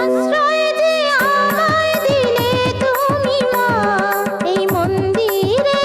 আশ্রয় যে আমায় দিলে তুমি মা, এই মন্দিরে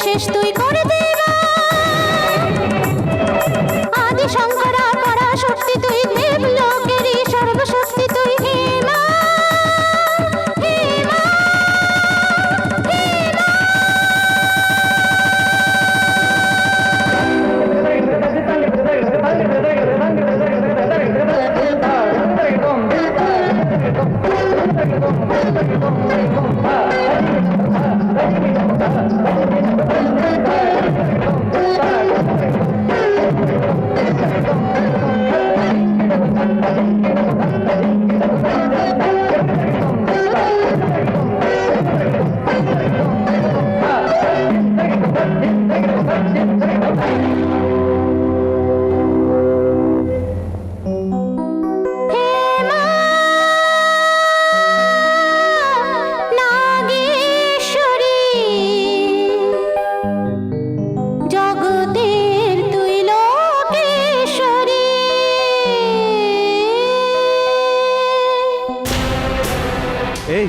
শেষ তুই করে দেবা আদি শঙ্করা পরা শক্তি তুই দেব লোকেরই সর্বশক্তি তুই হে মা হে মা হে মা। নাগেশ্বরী জগতের তুই লোকেশ্বরী। এই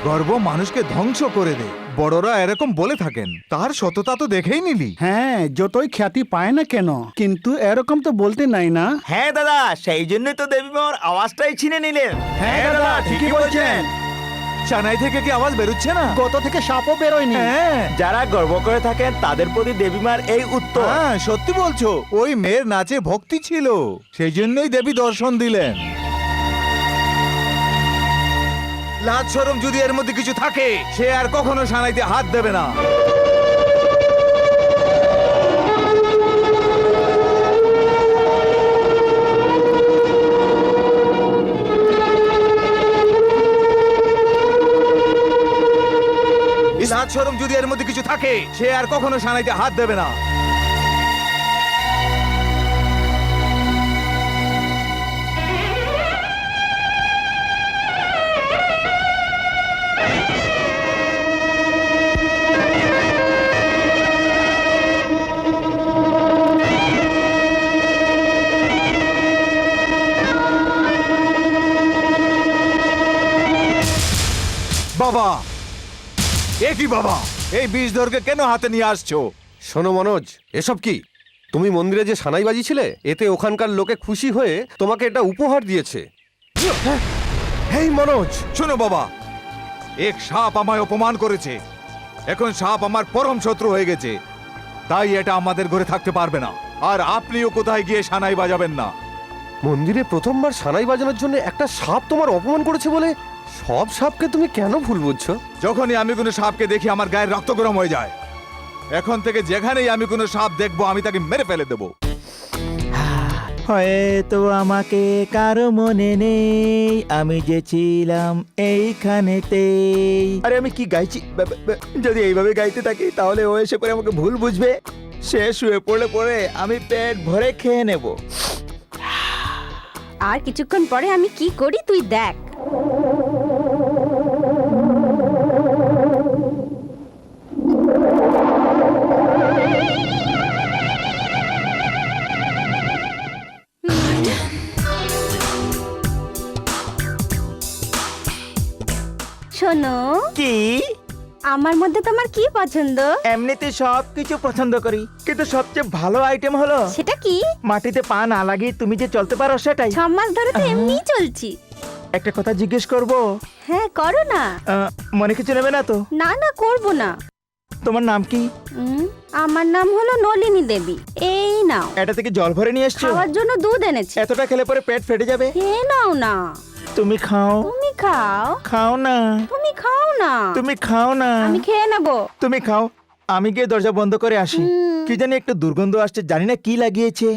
গর্ব মানুষকে ধ্বংস করে দে, বড়রা এরকম বলে থাকেন। তার সততা তো দেখেই নিলি। হ্যাঁ, যতই খ্যাতি পায় না কেন, কিন্তু এরকম তো বলতে নাই না। হ্যাঁ দাদা, সেই জন্যই তো দেবী মার আওয়াজটাই ছিনে নিলেন। হ্যাঁ দাদা, ঠিকই বলছেন। চানাই থেকে কি আওয়াজ বেরোচ্ছে না? গত থেকে সাপও বেরোয়নি। হ্যাঁ যারা গর্ব করে থাকেন তাদের প্রতি দেবী মার এই উত্তর। হ্যাঁ, সত্যি বলছো। ওই মেয়ের নাচে ভক্তি ছিল, সেই জন্যই দেবী দর্শন দিলেন। লাজ শরম যদি এর মধ্যে কিছু থাকে, সে আর কখনো সানাইতে হাত দেবে না। লাজ শরম যদি এর মধ্যে কিছু থাকে, সে আর কখনো সানাইতে হাত দেবে না। বাবা, এ কি বাবা? এই বিষধরকে কেন হাতে নিয়ে আসছো? শোনো মনোজ, এসব কি? তুমি মন্দিরে যে সানাই বাজিয়েছিলে, এতে ওখানকার লোকে খুশি হয়ে তোমাকে এটা উপহার দিয়েছে। হেই মনোজ, শোনো বাবা, এক সাপ আমায় অপমান করেছে। এখন সাপ আমার পরম শত্রু হয়ে গেছে, তাই এটা আমাদের ঘরে থাকতে পারবে না। আর আপনিও কোথায় গিয়ে সানাই বাজাবেন না। মন্দিরে প্রথমবার সানাই বাজানোর জন্য একটা সাপ তোমার অপমান করেছে বলে সব সাপকে তুমি কেন ভুল বুঝছো? যখনই আমি কোনো সাপকে দেখি আমার গায়ের রক্ত গরম হয়ে যায়। এখন থেকে যেখানেই আমি কোনো সাপ দেখবো, আমি তাকে মেরে ফেলে দেবো। হয়তো আমাকে কারো মনে নেই, আমি যে ছিলাম এইখানেতেই। আরে আমি কি গাইছি? যদি এইভাবে গাইতে থাকি তাহলে ও এসে পরে আমাকে ভুল বুঝবে। সে শুয়ে পড়লে পরে আমি পেট ভরে খেয়ে নেব। আর কিছুক্ষণ পরে আমি কি করি তুই দেখ। শোনো, কি? আমার মধ্যে তোমার কি পছন্দ? এমনিতে সব কিছু পছন্দ করি, কিন্তু সবচেয়ে ভালো আইটেম হলো সেটা কি? মাটিতে পা না লাগিয়ে তুমি যে চলতে পারো সেটাই। 6 মাস ধরে তো এমনিই চলছি। একটা কথা জিজ্ঞেস করব? হ্যাঁ করো না। মনে কিছু নেবে না তো? না না, করবো না। তোমার নাম কি? আমার নাম হলো নলিনী দেবী। এই নাও। এটা থেকে জল ভরে নিয়ে এসছো? খাওয়ার জন্য দুধ এনেছি। এতটা খেলে পরে পেট ফেটে যাবে। খেয়ে নাও না। তুমি খাও। তুমি খাও। খাও না। তুমি খাও না। তুমি খাও না। আমি খেয়ে নেব। তুমি খাও, আমি গিয়ে দরজা বন্ধ করে আসি। কি জানি একটু দুর্গন্ধ আসছে, জানি না কি লাগিয়েছে।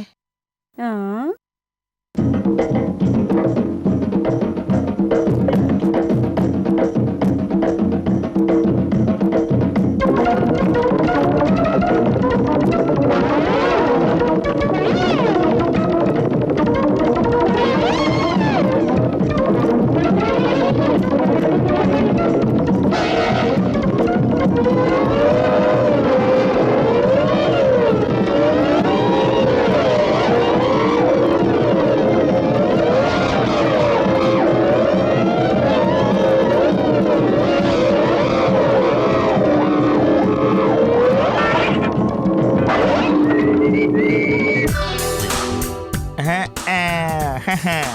হ্যাঁ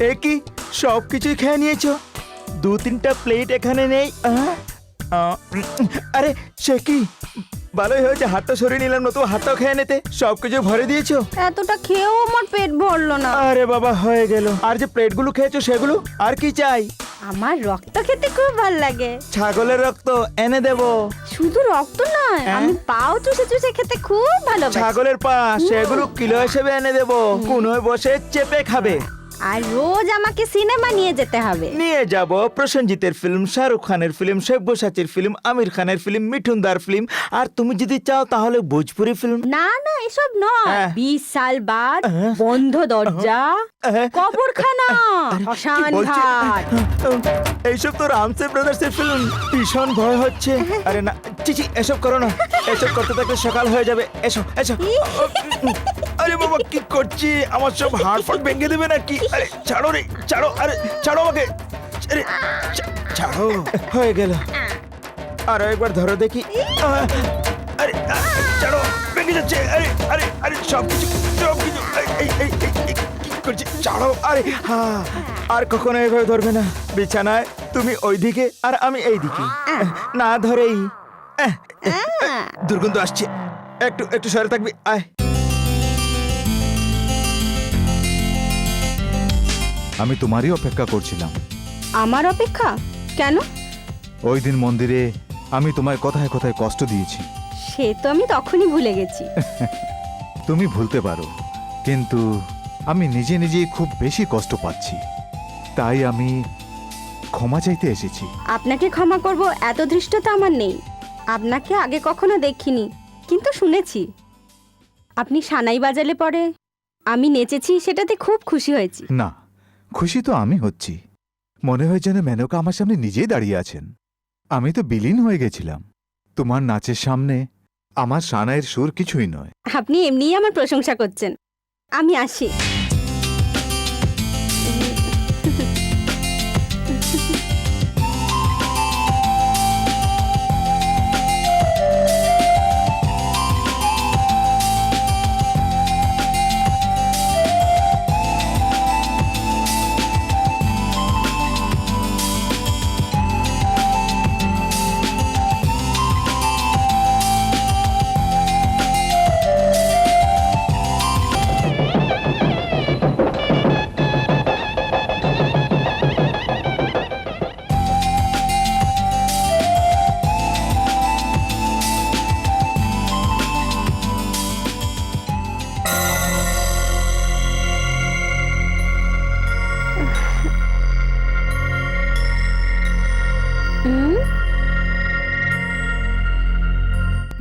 এ কি সব কিছুই খেয়ে নিয়েছো? 2-3টা প্লেট এখানে নেই। আরে সে কি, ভালোই হয়েছে হাতটা সরিয়ে নিলাম, নতুন হাতটাও খেয়ে নিতে। সবকিছু ভরে দিয়েছো? এতটা খেয়েও আমার পেট ভরলো না। আরে বাবা হয়ে গেল। আর যে প্লেটগুলো খেয়েছো সেগুলো আর কি চাই? আমার রক্ত খেতে খুব ভালো লাগে। ছাগলের রক্ত এনে দেবো। শুধু রক্ত নয়, হ্যাঁ? আমি পাও চুষে চুষে খেতে খুব ভালোবাসি। ছাগলের পা সেগুলো কিলো হিসেবে এনে দেবো, কোনোয় বসে চেপে খাবে। আর রোজ আমাকে সিনেমা নিয়ে যেতে হবে। নিয়ে যাব প্রসেনজিতের ফিল্ম, শাহরুখ খানের ফিল্ম, সব্যসাচীর ফিল্ম, আমির খানের ফিল্ম, মিঠুনদার ফিল্ম, আর তুমি যদি চাও তাহলে ভোজপুরি ফিল্ম। না না, এসব নয়। হ্যাঁ। 20 সাল বাদ, বন্ধ দরজা, হ্যাঁ। কবরখানা, শ্মশান বলছি, ঘাট। এইসব তো রামসে ব্রাদার্সের ফিল্ম। ভীষণ ভয় হচ্ছে। আরে না, চিচি এসব করো না, এসব করতে থাকলে সকাল হয়ে যাবে। এসো এসো। আরে বাবা কি করছি, আমার সব হাড় ফাট ভেঙে দেবে নাকি? আরে ছাড়ো রে, ছাড়ো, আরে ছাড়ো আমাকে, আরে ছাড়ো। হয়ে গেল, আরো একবার ধরো দেখি। আরে ছাড়ো, ভেঙে যাচ্ছে। আরে আরে আরে সবকিছু কি করছি, ছাড়ো। আরে হ্যাঁ, আর কখনো এভাবে ধরবে না। বিছানায় তুমি ওইদিকে আর আমি এইদিকে, না ধরেই। দুর্গন্ধ আসছে, একটু একটু সরে থাকবি। আয়। আমি তোমারই অপেক্ষা করছিলাম। আমার অপেক্ষা কেন? ওই দিন মন্দিরে আমি তোমায় কথায় কথায় কষ্ট দিয়েছি। সে তো আমি তখনই ভুলে গেছি। তুমি ভুলতে পারো, কিন্তু আমি নিজে নিজেই খুব বেশি কষ্ট পাচ্ছি, তাই আমি ক্ষমা চাইতে এসেছি। আপনাকে ক্ষমা করব এত ধৃষ্টতা আমার নেই। আপনাকে আগে কখনো দেখিনি, কিন্তু শুনেছি আপনি সানাই বাজালে পরে আমি নেচেছি, সেটাতে খুব খুশি হয়েছি। না, খুশি তো আমি হচ্ছি। মনে হয় যেন মেনকা আমার সামনে নিজেই দাঁড়িয়ে আছেন। আমি তো বিলীন হয়ে গেছিলাম তোমার নাচের সামনে। আমার সানাইয়ের সুর কিছুই নয়। আপনি এমনিই আমার প্রশংসা করছেন। আমি আসি।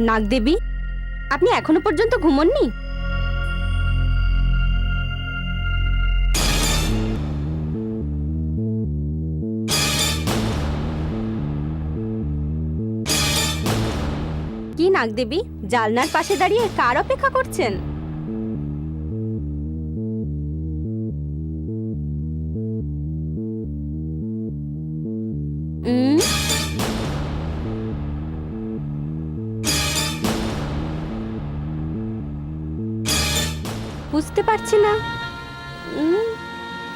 নাগদেবী, আপনি এখনো পর্যন্ত ঘুমোননি? কি নাগদেবী, জালনার পাশে দাঁড়িয়ে কার অপেক্ষা করছেন? বুঝতে পারছি না।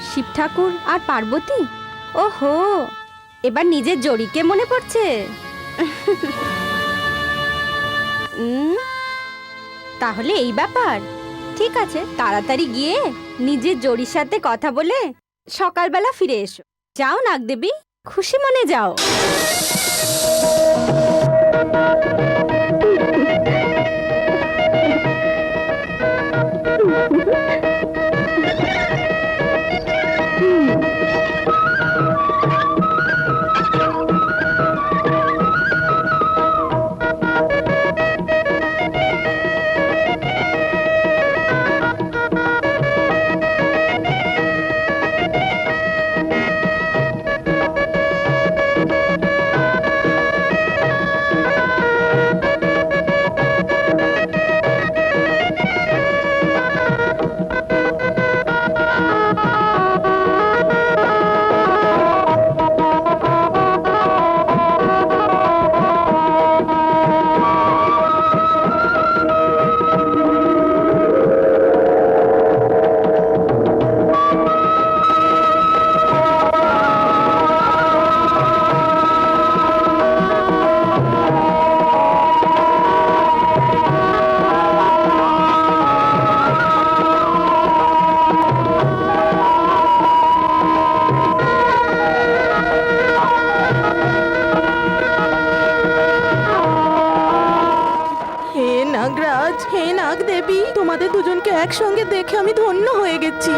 শিব ঠাকুর আর পার্বতী? ওহো, এবার নিজের জড়িকে মনে পড়ছে। তাহলে এই ব্যাপার। ঠিক আছে, তাড়াতাড়ি গিয়ে নিজের জড়ির সাথে কথা বলে সকালবেলা ফিরে এসো। যাও নাগদেবী, খুশি মনে যাও। নাগরাজ, হে নাগ দেবী, তোমাদের দুজনকে একসঙ্গে দেখে আমি ধন্য হয়ে গেছি।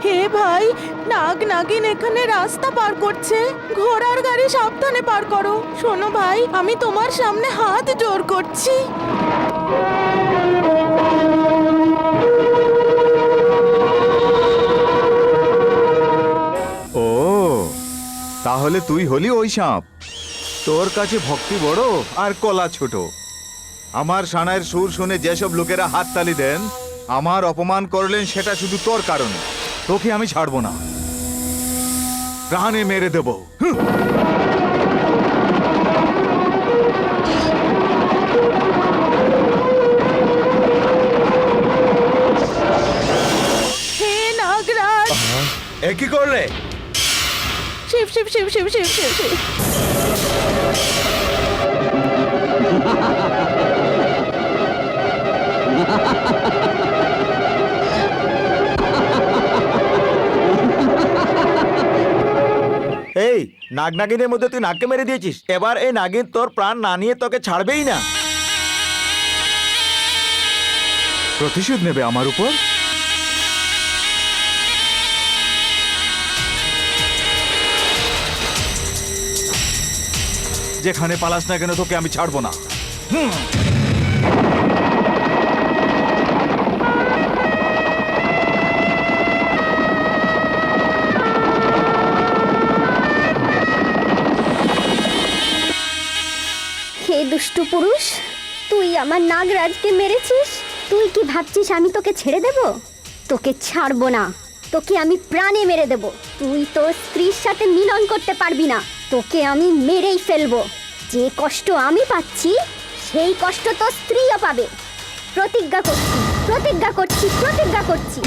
হে ভাই, নাগ নাগিন এখানে রাস্তা পার করছে, ঘোড়ার গাড়ি সাবধানে পার করো। শোনো ভাই, আমি তোমার সামনে হাত জোর করছি। ও তাহলে তুই হলি ওই সাপ। তোর কাছে ভক্তি বড় আর কলা ছোট। আমার সানাইয়ের সুর শুনে যেসব লোকেরা হাততালি দেন, আমার অপমান করলেন, সেটা শুধু তোর কারণে। তোকে আমি ছাড়বো না, প্রাণে মেরে দেব। হে নাগরাজ, এ কি করলে? শিব শিব শিব শিব শিব শিব শিব। এই নাগ নাগিনের মধ্যে তুই নাগকে মেরে দিয়েছিস, এবার এই নাগিন তোর প্রাণ না নিয়ে তোকে ছাড়বেই না। প্রতিশোধ নেবে আমার উপর? যেখানে পালাস না কেন, তোকে আমি ছাড়বো না। হে দুষ্টু পুরুষ, তুই আমার নাগরাজকে মেরেছিস। তুই কি ভাবছিস আমি তোকে ছেড়ে দেব? তোকে ছাড়বো না, তোকে আমি প্রাণে মেরে দেব। তুই তোর স্ত্রীর সাথে মিলন করতে পারবি না, তোকে আমি মেরেই ফেলবো। যে কষ্ট আমি পাচ্ছি সেই কষ্ট তোর স্ত্রীও পাবে। প্রতিজ্ঞা করছি, প্রতিজ্ঞা করছি, প্রতিজ্ঞা করছি।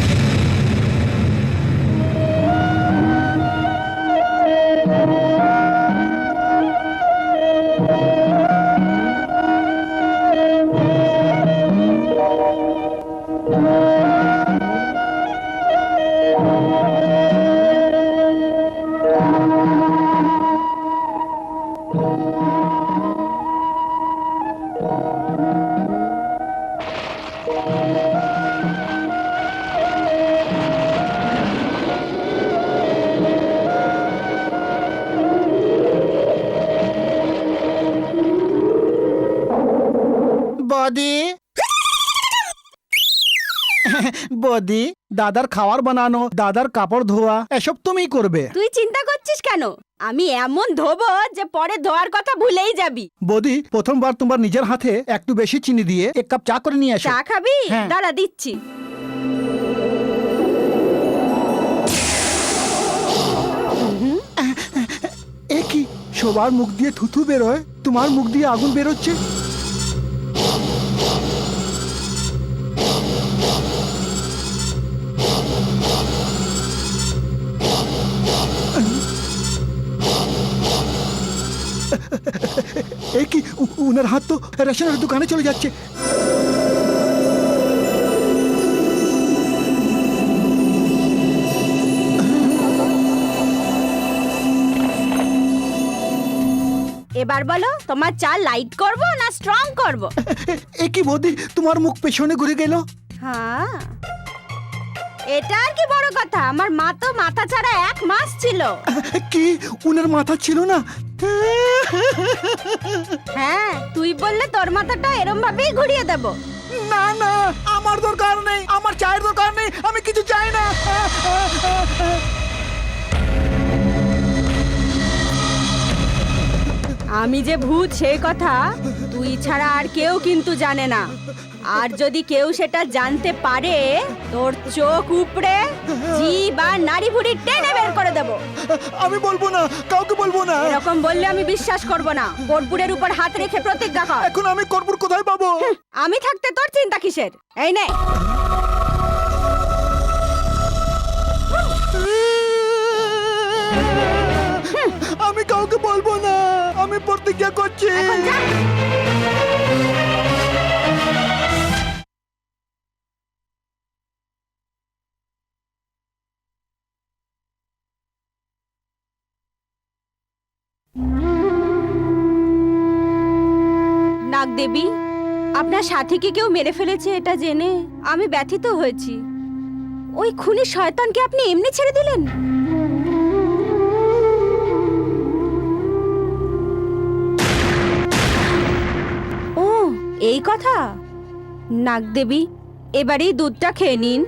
বদি বদি, দাদার খাবার বানানো, দাদার কাপড় ধোয়া, এসব তুমিই করবে। তুই চিন্তা করছিস কেন? আমি এমন ধোবো যে পরে ধোয়ার কথা ভুলেই যাবি। বদি, প্রথমবার তোমার নিজের হাতে একটু বেশি চিনি দিয়ে এক কাপ চা করে নিয়ে এসো। চা খাবি? হ্যাঁ। দাঁড়া দিচ্ছি। এ কি, সবার মুখ দিয়ে থুথু বেরোয়, তোমার মুখ দিয়ে আগুন বেরোচ্ছে। এ কি, উনার হাত তো রেশনের দোকানে চলে যাচ্ছে। এবার বলো, তোমার চা লাইট করব না স্ট্রং করব? এ কি বৌদি, তোমার মুখ পেছনে ঘুরে গেল। হ্যাঁ, এটা আর কি বড় কথা? আমার মা তো মাথা ছাড়া 1 মাস ছিল। কি, উনার মাথা ছিল না? হ্যাঁ, তুই বললে তোর মাথাটা এরম ভাবেই ঘুরিয়ে দেব। না না, আমার দরকার নেই, আমার চায়ের দরকার নেই, আমি কিছু চাই না। আমি যে ভূত সেই কথা তুই ছাড়া আর কেউ কিন্তু জানে না। আর যদি কেউ সেটা জানতে পারে, তোর চোখ উপড়ে জিভ আর নাড়ি ভুড়ি টেনে বের করে দেব। আমি বলবো না, কাউকে বলবো না। এরকম বললে আমি বিশ্বাস করব না। কর্পূরের উপর হাত রেখে প্রতিজ্ঞা কর। এখন আমি কর্পূর কোথায় পাবো? আমি থাকতে তোর চিন্তা কিসের? এই নে। আমি কাউকে বলবো না, আমি প্রতিজ্ঞা করছি। এখন যা। নাগদেবী, আপনার সাথীকে কেউ মেরে ফেলেছে এটা জেনে আমি ব্যথিত হয়েছি। ওই খুনি শয়তানকে আপনি এমনি ছেড়ে দিলেন? ও এই কথা। নাগদেবী, এবারেই দুধটা খেয়ে নিন।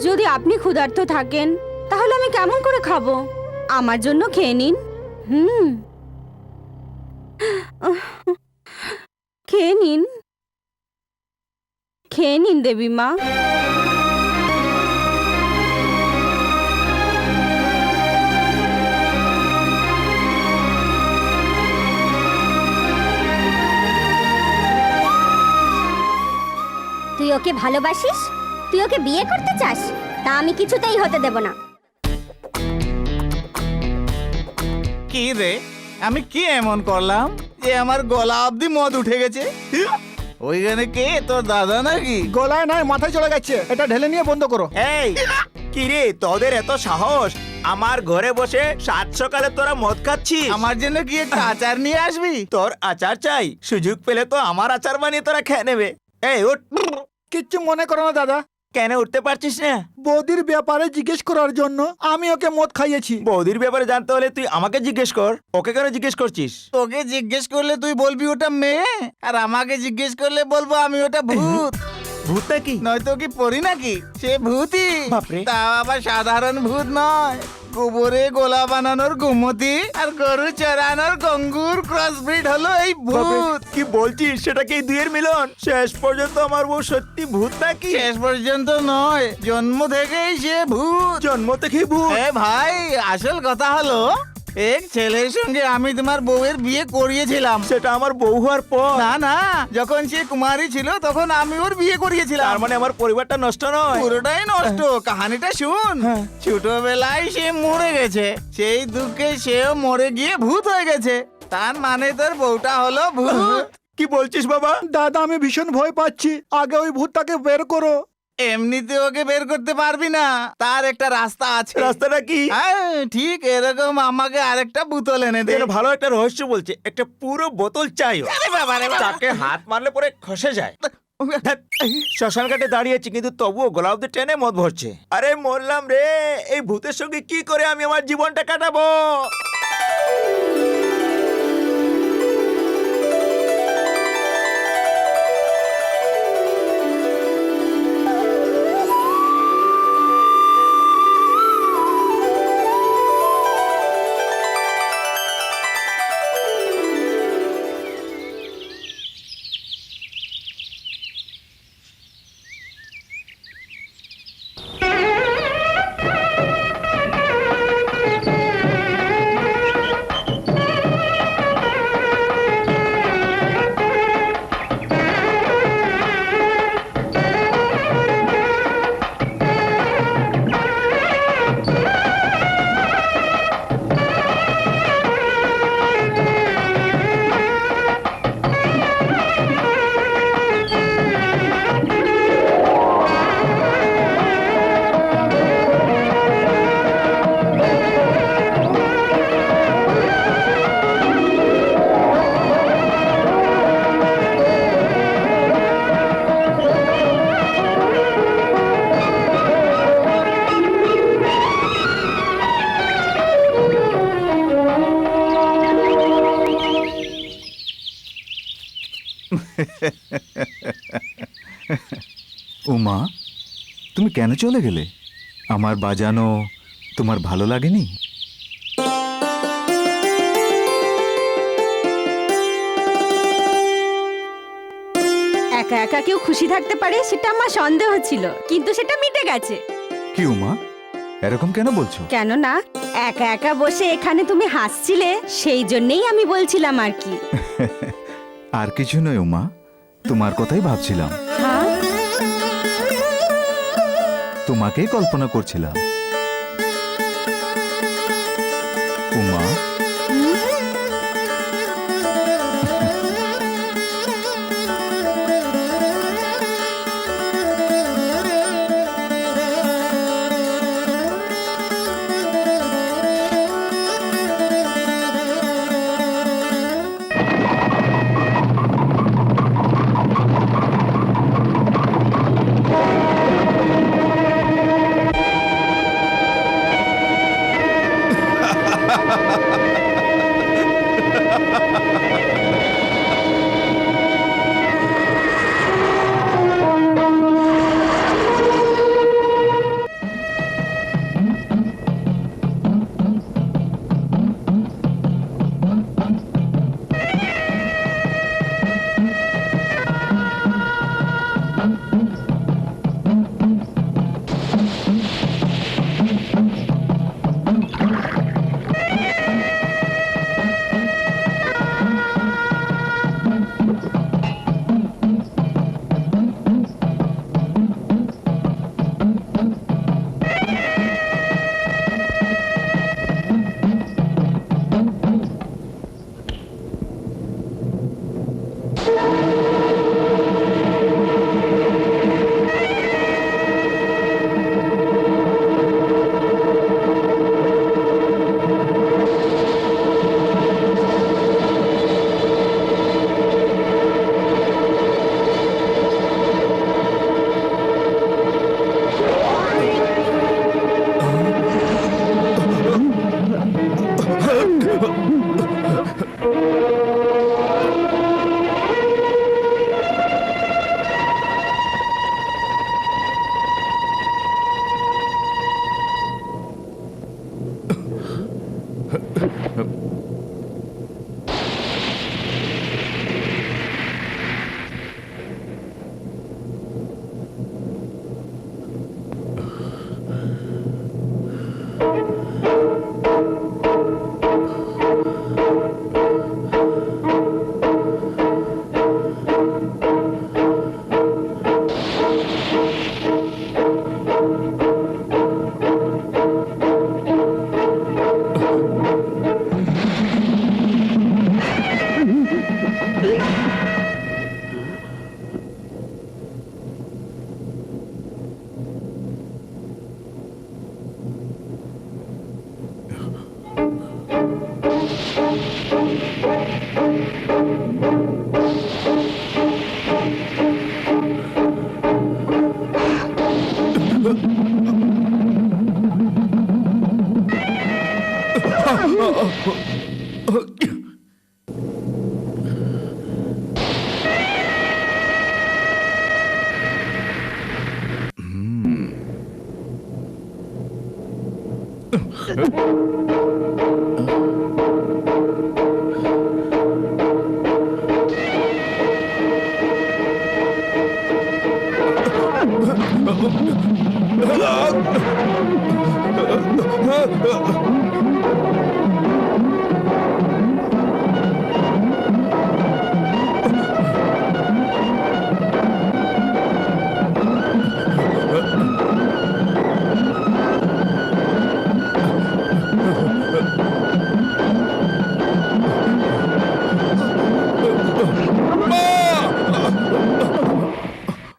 যদি আপনি ক্ষুধার্ত থাকেন তাহলে আমি কেমন করে খাবো? আমার জন্য খেয়ে নিন। খেয়ে নিন, খেয়ে নিন দেবী মা। তুই ওকে ভালোবাসিস? তুই ওকে বিয়ে করতে চাস? তা আমি কিছুতেই হতে দেব না। কি রে, আমি কি এমন করলাম যে আমার গলা অবধি মদ উঠে গেছে? ওইখানে কে, তোর দাদা নাকি? গলায় নয়, মাথায় চলে গেছে। এটা ঢেলে নিয়ে বন্ধ করো। এই কি রে, তোদের এত সাহস? আমার ঘরে বসে সাত সকালে তোরা মদ খাচ্ছিস? আমার জন্য কি একটা আচার নিয়ে আসবি? তোর আচার চাই? সুযোগ পেলে তো আমার আচার বানিয়ে তোরা খেয়ে নেবে। এই উঠ। কিচ্ছু মনে করো না দাদা, কেন উঠতে পারছিস না? বৌদির ব্যাপারে জিজ্ঞেস করার জন্য আমি ওকে মদ খাইয়েছি। বৌদির ব্যাপারে জানতে হলে তুই আমাকে জিজ্ঞেস কর, ওকে কেন জিজ্ঞেস করছিস? তোকে জিজ্ঞেস করলে তুই বলবি ওটা মেয়ে, আর আমাকে জিজ্ঞেস করলে বলবো আমি ওটা ভূত। ভূত নাকি? নয়তো কি পরি নাকি? সে ভূতই। বাপরে। তা আবার সাধারণ ভূত নয়। গোবরে গোলা বানানোর গোমতী আর গরু চড়ানোর গঙ্গুর ক্রসব্রিড হলো এই ভূত। কি বলছিস? সেটা কি দুইয়ের মিলন? শেষ পর্যন্ত আমার বউ সত্যি ভূত নাকি? শেষ পর্যন্ত নয়, জন্ম থেকেই সে ভূত। জন্ম থেকেই ভূত? এ ভাই, আসল কথা হলো এক ছেলের সঙ্গে আমি তোমার বউয়ের বিয়ে করিয়েছিলাম। সেটা আমার বউ হওয়ার পর? না না, যখন সে কুমারী ছিল তখন আমি ওর বিয়ে করিয়েছিলাম। তার মানে আমার পরিবারটা নষ্ট নয়? পুরোটাই নষ্ট। কাহানিটা শুন। ছোটবেলায় সে মরে গেছে, সেই দুঃখে সেও মরে গিয়ে ভূত হয়ে গেছে। তার মানে তোর বউটা হলো ভূত। কি বলছিস বাবা? দাদা, আমি ভীষণ ভয় পাচ্ছি। আগে ওই ভূতটাকে বের করো। এমনিতে ওকে বের করতে পারবি না, তার একটা রাস্তা আছে। রাস্তাটা কি? হ্যাঁ, ঠিক এরকম আমাকে আরেকটা বোতল এনে দে। যেন ভালো একটা রহস্য বলছে, একটা পুরো বোতল চাই। আরে বাবা রে বাবা। তাকে হাত মারলে পরে খসে যায়। শ্মশান ঘাটে দাঁড়িয়েছি কিন্তু তবুও গলা অব্দি টেনে মদ ভরছে। আরে মরলাম রে, এই ভূতের সঙ্গে কি করে আমি আমার জীবনটা কাটাবো? উমা, তুমি কেন চলে গেলে? আমার বাজানো তোমার ভালো লাগেনি? একা একা কেউ খুশি থাকতে পারে সেটা আমার সন্দেহ ছিল, কিন্তু সেটা মিটে গেছে। কি উমা, এরকম কেন বলছো? কেন না, একা একা বসে এখানে তুমি হাসছিলে, সেই জন্যেই আমি বলছিলাম আর কি। আর কিছু নয় উমা, তোমার কথাই ভাবছিলাম, হ্যাঁ, তোমাকেই কল্পনা করছিলাম। উমা,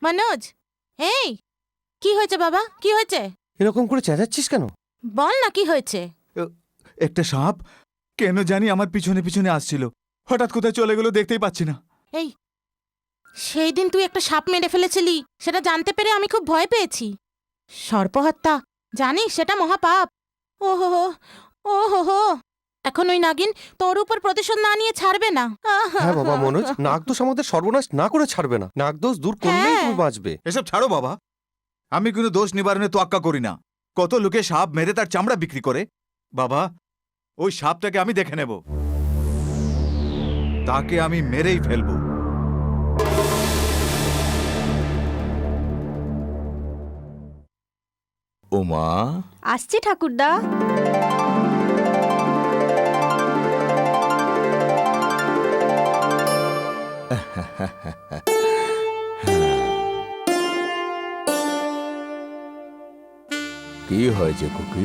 মনোজ, এই কি হয়েছে বাবা, কি হয়েছে? এরকম করে চেঁচাচ্ছিস কেন? বল না কি হয়েছে। একটা সাপ কেন জানি আমার পিছনে পিছনে আসছিল, হঠাৎ কোথায় চলে গেল দেখতেই পাচ্ছি না। এই সেই দিন তুই একটা সাপ মেরে ফেলেছিলি, সেটা জানতে পেরে আমি খুব ভয় পেয়েছি। সর্পহত্যা, জানিস সেটা মহাপাপ। ওহো ওহো, এখন ওই নাগিন তোর উপর প্রতিশোধ না নিয়ে ছাড়বে না। হ্যাঁ বাবা মনোজ, নাগদোষ আমাদের সর্বনাশ না করে ছাড়বে না, নাগদোষ দূর করলেই হ্যাঁ। তুমি বাঁচবে। এসব ছাড়ো বাবা, আমি কোনো দোষ নিবারণে তোয়াক্কা করি না। কত লোকে সাপ মেরে তার চামড়া বিক্রি করে। বাবা, ওই সাপটাকে আমি দেখে নেব, তাকে আমি মেরেই ফেলবো। উমা, আসছি ঠাকুরদা। কি হয়েছে খুকি?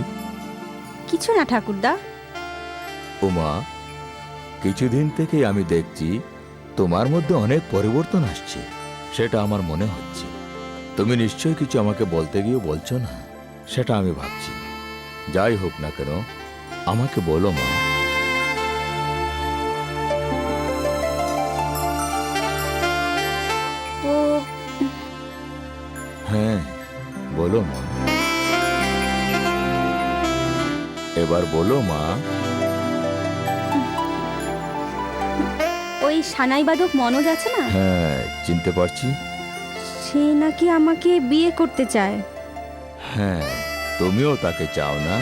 কিছু না ঠাকুরদা। উমা, কিছুদিন থেকেই আমি দেখছি তোমার মধ্যে অনেক পরিবর্তন আসছে, সেটা আমার মনে হচ্ছে। তুমি নিশ্চয়ই কিছু আমাকে বলতে গিয়ে বলছো না, সেটা আমি ভাবছি। যাই হোক না কেন, আমাকে বলো মা। ও হ্যাঁ, বলো মা, এবার বলো মা। ওই সানাই বাদক মনোজ আছে না, হ্যাঁ, চিনতে পারছি। সে নাকি আমাকে বিয়ে করতে চায়। হ্যাঁ, তুমিও তাকে চাও না,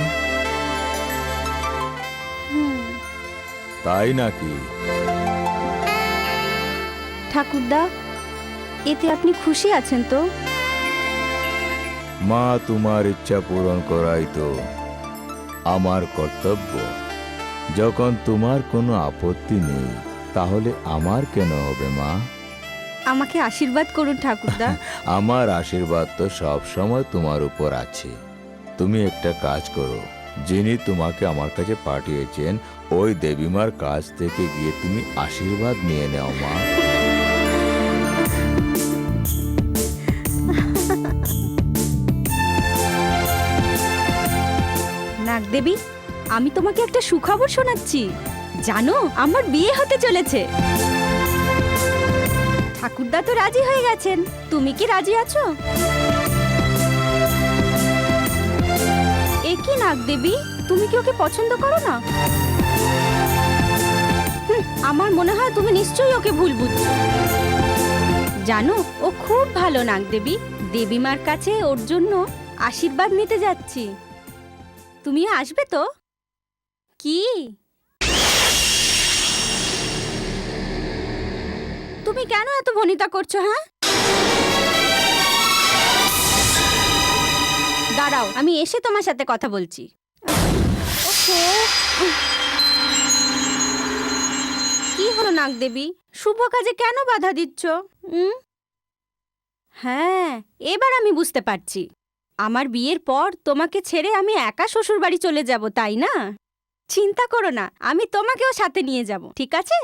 তাই নাকি? ঠাকুরদা, এতে আপনি খুশি আছেন তো? মা, তোমার ইচ্ছা পূরণ করাই তো আমার কর্তব্য। যখন তোমার কোনো আপত্তি নেই, তাহলে আমার কেন হবে মা? আমাকে আশীর্বাদ করুন ঠাকুরদা। আমার আশীর্বাদ তো সব সময় তোমার উপর আছে। তুমি একটা কাজ করো, যিনি তোমাকে আমার কাছে পাঠিয়েছেন ওই দেবীমার কাছ থেকে গিয়ে তুমি আশীর্বাদ নিয়ে নাও মা। নাগদেবী, আমি তোমাকে একটা সুখবর শোনাচ্ছি। জানো, আমার বিয়ে হতে চলেছে। ঠাকুরদা তো রাজি হয়ে গেছেন, তুমি কি রাজি আছো? এ কি নাগদেবী, তুমি কি ওকে পছন্দ করো না? আমার মনে হয় তুমি নিশ্চয়ই ওকে ভুল বুঝছো। জানো, ও খুব ভালো নাগদেবী। দেবীমার কাছে ওর জন্য আশীর্বাদ নিতে যাচ্ছি। তুমি আসবে তো? কি তুমি কেন এত ভনিতা করছো? হ্যাঁ, দাঁড়াও, আমি এসে তোমার সাথে কথা বলছি। ওহো, কি হলো নাগদেবী, শুভ কাজে কেন বাধা দিচ্ছ? হ্যাঁ, এবার আমি বুঝতে পারছি। আমার বিয়ের পর তোমাকে ছেড়ে আমি একা শ্বশুর বাড়ি চলে যাব, তাই না? চিন্তা করো না, আমি তোমাকেও সাথে নিয়ে যাব, ঠিক আছে?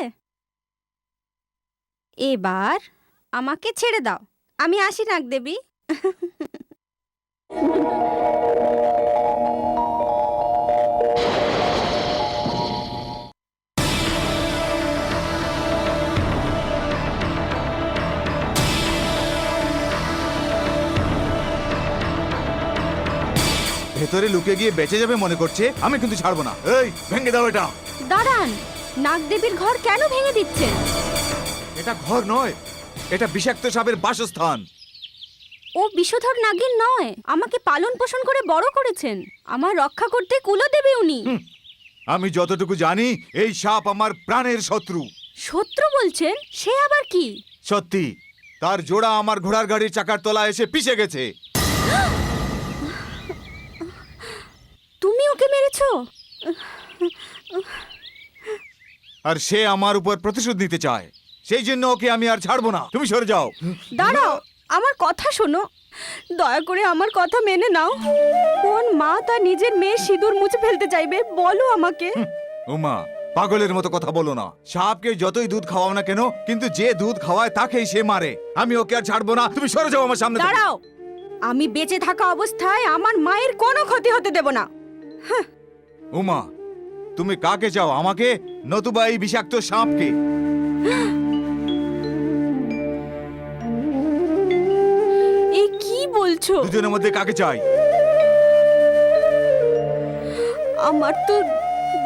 এবার আমাকে ছেড়ে দাও, আমি আসি নাগদেবী। ভেতরে লুকে গিয়ে বেঁচে যাবে মনে করছে, আমি কিন্তু ছাড়বো না। এই, ভেঙে দাও এটা। দাঁড়ান, নাগদেবীর ঘর কেন ভেঙে দিচ্ছেন? এটা ঘর নয়, এটা বিষাক্ত সাপের বাসস্থান। ও বিষধর নাগিন নয়, আমাকে পালন পোষণ করে বড় করেছেন। আমার রক্ষা করতে কুলদেবী উনি। আমি যতটুকু জানি, এই সাপ আমার প্রাণের শত্রু। শত্রু বলছেন? সে আবার কি? সত্যি, তার জোড়া আমার ঘোড়ার গাড়ির চাকার তলায় এসে পিষে গেছে। তুমি ওকে মেরেছো? আর সে আমার উপর প্রতিশোধ নিতে চায়, সেই জন্য ওকে আমি আর ছাড়বো না। তুমি সরে যাও। দাঁড়াও, আমার কথা শোনো, দয়া করে আমার কথা মেনে নাও। কোন মা তার নিজের মেয়ের সিঁদুর মুছে ফেলতে চাইবে বলো আমাকে? উমা, পাগলের মতো কথা বলো না। সাপকে যতই দুধ খাওয়াও না কেন, কিন্তু যে দুধ খাওয়ায় তাকেই সে মারে। আমি ওকে আর ছাড়বো না। তুমি সরে যাও আমার সামনে থেকে। দাঁড়াও, আমি বেঁচে থাকা অবস্থায় আমার মায়ের কোনো ক্ষতি হতে দেব না। উমা, তুমি কাকে চাও, আমাকে নতুবা এই বিষাক্ত সাপকে? এ কি বলছো? দুজনের মধ্যে কাকে চাই? আমার তো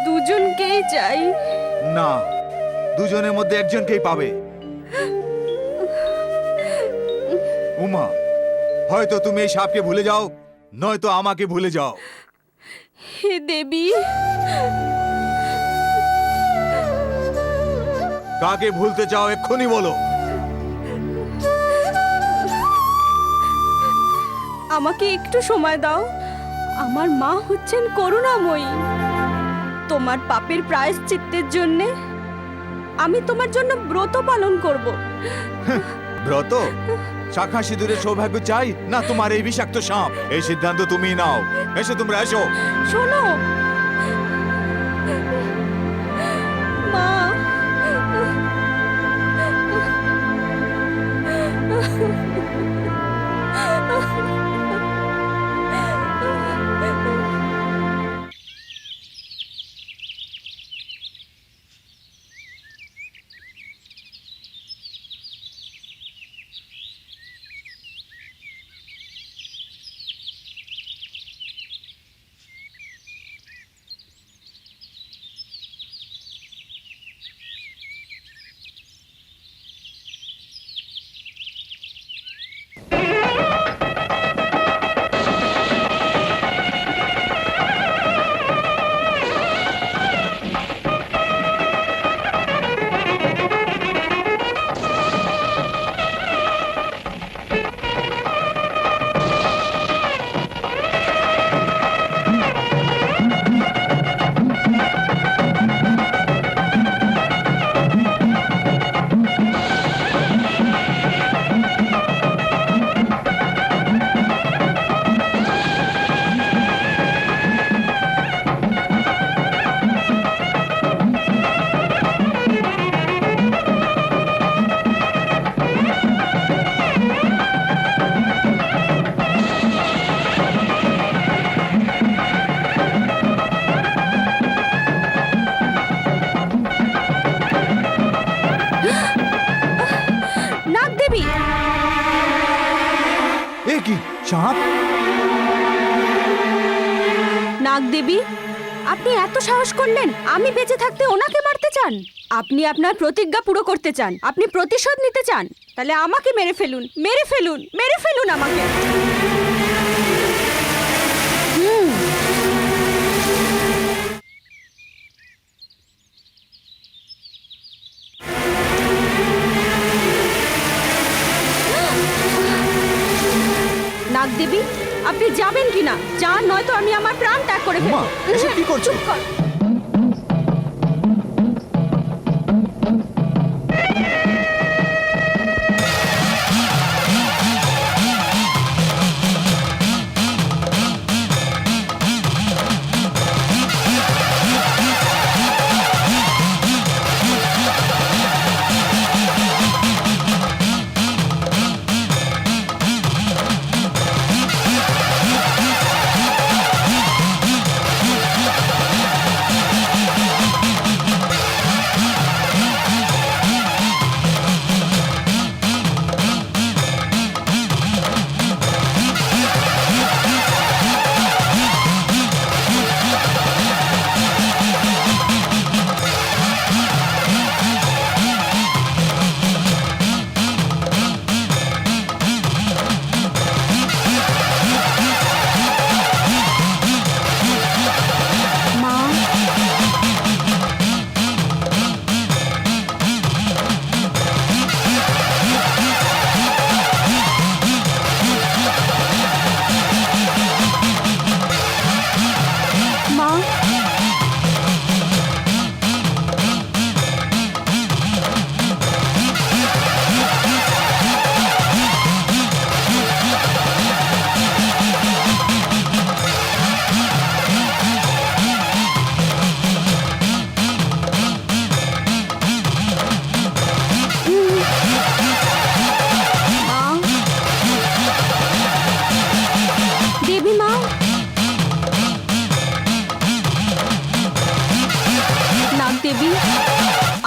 দুজনকেই চাই। না, দুজনের মধ্যে একজনকেই পাবে। উমা, হয়তো তুমি এই সাপকে ভুলে যাও, নয়তো আমাকে ভুলে যাও। হে দেবী, কাকে ভুলতে চাও এক্ষুনি বলো। আমাকে একটু সময় দাও। আমার মা হচ্ছেন করুণাময়ী। তোমার পাপের প্রায়শ্চিত্তের জন্য আমি তোমার জন্য ব্রত পালন করব। ব্রত? শাখা সিঁদুরে সৌভাগ্য চাই না তোমার এই বিষাক্ত সাপ? এই সিদ্ধান্ত তুমি নাও। এসো, তোমরা এসো। শোনো মা, নাগদেবী! এ কি সাপ? নাগদেবী, আপনি এত সাহস করলেন? আমি বেঁচে থাকতে ওনাকে মারতে চান? আপনি আপনার প্রতিজ্ঞা পুরো করতে চান? আপনি প্রতিশোধ নিতে চান? তাহলে আমাকে মেরে ফেলুন, মেরে ফেলুন, মেরে ফেলুন আমাকে। নাগদেবী, আপনি যাবেন কিনা? যান, নয়তো আমি আমার প্রাণ ত্যাগ করে ফেলবো। মা, এসব কি করছো? চুপ কর।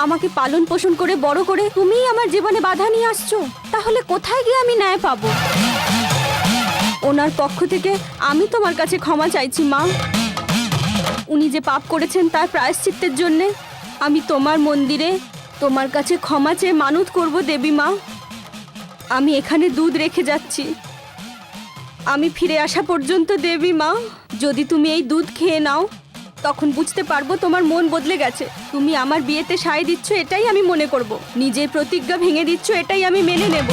আমাকে পালন পোষণ করে বড় করে তুমিই আমার জীবনে বাধা নিয়ে আসছো, তাহলে কোথায় গিয়ে আমি ন্যায় পাবো? ওনার পক্ষ থেকে আমি তোমার কাছে ক্ষমা চাইছি মা। উনি যে পাপ করেছেন তার প্রায়শ্চিত্তের জন্য আমি তোমার মন্দিরে তোমার কাছে ক্ষমা চেয়ে মানত করব দেবী মা। আমি এখানে দুধ রেখে যাচ্ছি, আমি ফিরে আসা পর্যন্ত দেবী মা। যদি তুমি এই দুধ খেয়ে নাও তখন বুঝতে পারবো তোমার মন বদলে গেছে। তুমি আমার বিয়েতে সায় দিচ্ছ এটাই আমি মনে করব, নিজের প্রতিজ্ঞা ভেঙে দিচ্ছ এটাই আমি মেনে নেব।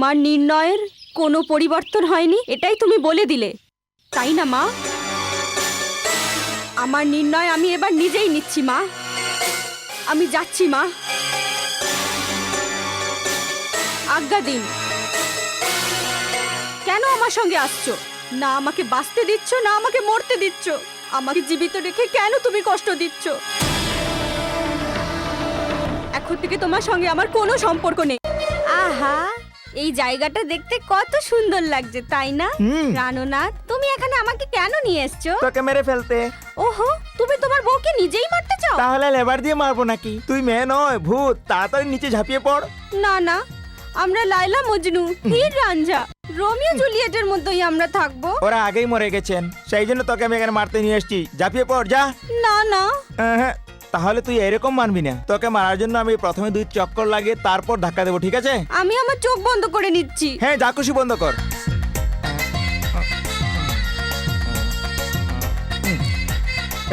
তোমার নির্ণয়ের কোনো পরিবর্তন হয়নি, এটাই তুমি বলে দিলে, তাই না মা? আমার নির্ণয় আমি এবার নিজেই নিচ্ছি মা। আমি যাচ্ছি মা, আজ্ঞা দিন। কেন আমার সঙ্গে আসছো? না আমাকে বাঁচতে দিচ্ছ, না আমাকে মরতে দিচ্ছ। আমাকে জীবিত রেখে কেন তুমি কষ্ট দিচ্ছ? এখন থেকে তোমার সঙ্গে আমার কোনো সম্পর্ক নেই। আহা, এই জায়গাটা দেখতে কত সুন্দর লাগছে, তাই না? রানুনাথ, তুমি এখানে আমাকে কেন নিয়ে এসছো? তোকে মেরে ফেলতে। ওহো, তুমি তোমার বউকে নিজেই মারতে চাও? তাহলে লেবার দিয়ে মারবো নাকি? তুই মেয়ে নয়, ভূত। তাড়াতাড়ি নিচে ঝাঁপিয়ে পড়। না না, আমরা লায়লা মজনু, হীর রাঞ্ঝা, রোমিও জুলিয়েটের মধ্যেই আমরা থাকবো। ওরা আগেই মরে গেছেন, সেই জন্য তোকে আমি এখানে মারতে নিয়ে এসেছি। ঝাঁপিয়ে পড়, যা। না না, হ্যাঁ, তাহলে তুই এরকম মানবি না। তোকে মারার জন্য আমি প্রথমে 2 চক্কর লাগিয়ে তারপর ধাক্কা দেবো, ঠিক আছে? আমি আমার চোখ বন্ধ করে নিচ্ছি। হ্যাঁ, যা খুশি বন্ধ কর।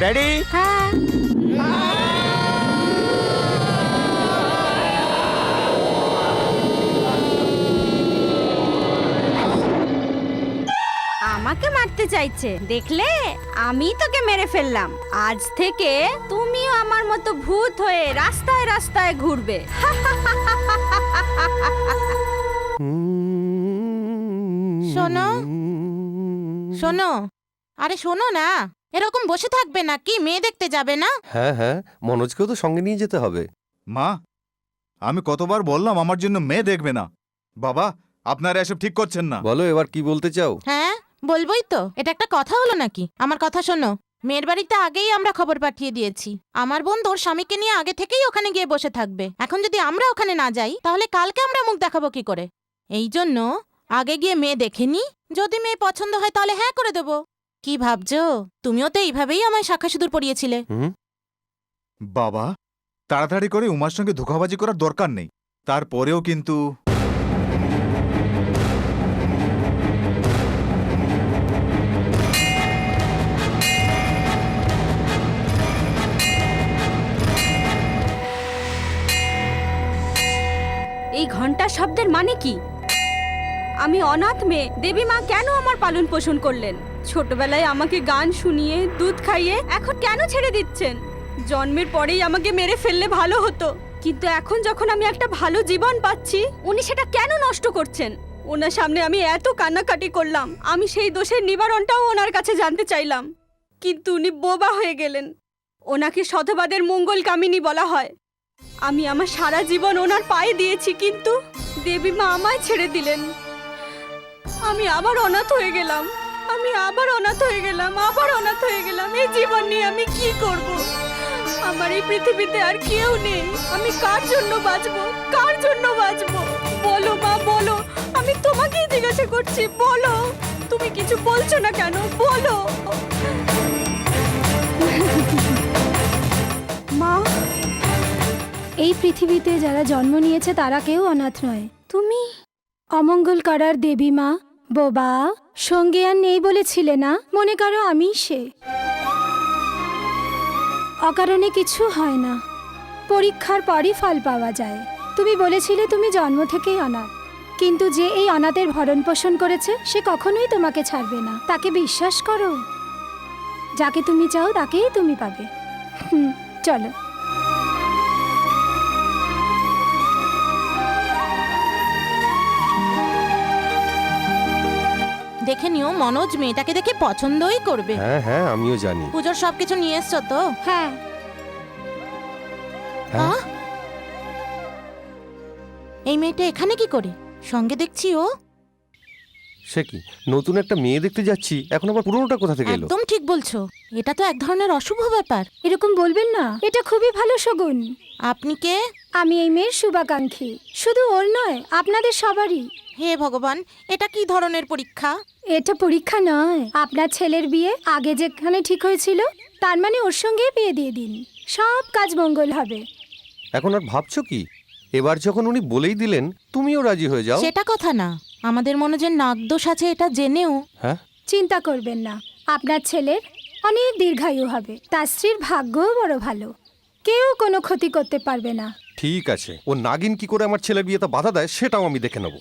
রেডি? হ্যাঁ। আমাকে মারতে চাইছে, দেখলে? আমি তোকে মেরে ফেললাম। আজ থেকে তুমিও আমার মতো ভূত হয়ে রাস্তায় রাস্তায় ঘুরবে। শোনো শোনো, আরে শোনো না, এরকম বসে থাকবে নাকি? মেয়ে দেখতে যাবে না? হ্যাঁ হ্যাঁ, মনোজকেও তো সঙ্গে নিয়ে যেতে হবে। মা, আমি কতবার বললাম আমার জন্য মেয়ে দেখবে না। বাবা, আপনারা এসব ঠিক করছেন না। বলো এবার কি বলতে চাও? হ্যাঁ, বলবোই তো। এটা একটা কথা হলো নাকি? আমার কথা শোনো, মেয়ের বাড়িতে আগেই আমরা খবর পাঠিয়ে দিয়েছি। আমার বোন তোর স্বামীকে নিয়ে আগে থেকেই ওখানে গিয়ে বসে থাকবে। এখন যদি আমরা ওখানে না যাই, তাহলে কালকে আমরা মুখ দেখাবো কি করে? এই জন্য আগে গিয়ে মেয়ে দেখে নি, যদি মেয়ে পছন্দ হয় তাহলে হ্যাঁ করে দেবো। কি ভাবছো? তুমিও তো এইভাবেই আমায় শাখা সিঁদুর পরিয়েছিলে। বাবা, তাড়াতাড়ি করে উমার সঙ্গে ধোঁকাবাজি করার দরকার নেই। তারপরেও কিন্তু এই ঘন্টার শব্দের মানে কি? আমি অনাথ মেয়ে, দেবী মা কেন আমার পালন পোষণ করলেন? ছোটবেলায় আমাকে গান শুনিয়ে দুধ খাইয়ে এখন কেন ছেড়ে দিচ্ছেন? জন্মের পরেই আমাকে মেরে ফেললে ভালো হতো, কিন্তু এখন যখন আমি একটা ভালো জীবন পাচ্ছি, উনি সেটা কেন নষ্ট করছেন? ওনার সামনে আমি এত কান্নাকাটি করলাম, আমি সেই দোষের নিবারণটাও ওনার কাছে জানতে চাইলাম, কিন্তু উনি বোবা হয়ে গেলেন। ওনাকে শতবাদের মঙ্গল কামিনী বলা হয়। আমি আমার সারা জীবন ওনার পায়ে দিয়েছি, কিন্তু দেবী মা আমায় ছেড়ে দিলেন। আমি আবার অনাথ হয়ে গেলাম, আবার অনাথ হয়ে গেলাম। এই জীবন নিয়ে আমি কি করব? আমার এই পৃথিবীতে আর কেউ নেই। আমি কার জন্য বাঁচবো? বলো মা, বলো। আমি তোমাকেই জিজ্ঞাসা করছি, বলো। তুমি কিছু বলছো না কেন? বলো। মা, এই পৃথিবীতে যারা জন্ম নিয়েছে তারা কেউ অনাথ নয়। তুমি অমঙ্গল করার দেবী মা, বোবা, সঙ্গে আর নেই বলেছিলে না? মনে করো আমি সে। অকারণে কিছু হয় না, পরীক্ষার পরই ফল পাওয়া যায়। তুমি বলেছিলে তুমি জন্ম থেকেই অনাথ, কিন্তু যে এই অনাথের ভরণ পোষণ করেছে সে কখনোই তোমাকে ছাড়বে না। তাকে বিশ্বাস করো, যাকে তুমি চাও তাকেই তুমি পাবে। চলো। দেখে নিও, মনোজ মেয়েটাকে দেখে পছন্দই করবে। হ্যাঁ হ্যাঁ, আমিও জানি। পুজোর সবকিছু নিয়ে এসছো তো? হ্যাঁ। হ্যাঁ। এই মেয়েটা এখানে কি করে? সঙ্গে দেখছি ও। সে কি, নতুন একটা মেয়ে দেখতে যাচ্ছি, এখন আবার পুরনোটা কোথা থেকে এলো? একদম ঠিক বলছো, এটা তো এক ধরনের অশুভ ব্যাপার। এরকম বলবেন না, এটা খুবই ভালো শগুন। আপনি কে? আমি এই মেয়ের শুভাকাঙ্ক্ষী, শুধু ওর নয় আপনাদের সবারই। হে ভগবান, এটা কি ধরনের পরীক্ষা? এটা পরীক্ষা নয়, আপনার ছেলের বিয়ে আগে যেখানে ঠিক হয়েছিল তার মানে ওর সঙ্গে বিয়ে দিয়ে দিন, সব কাজ মঙ্গল হবে। এখন আর ভাবছো কি? এবার যখন উনি বলেই দিলেন, তুমিও রাজি হয়ে যাও। সেটা কথা না, আমাদের মনে যে নাগদোষ আছে এটা জেনেও। হ্যাঁ, চিন্তা করবেন না, আপনার ছেলের অনেক দীর্ঘায়ু হবে, তার স্ত্রীর ভাগ্যও বড় ভালো, কেউ কোনো ক্ষতি করতে পারবে না। ঠিক আছে, ও নাগিন কি করে আমার ছেলের বিয়েতে বাধা দেয় সেটাও আমি দেখে নেব।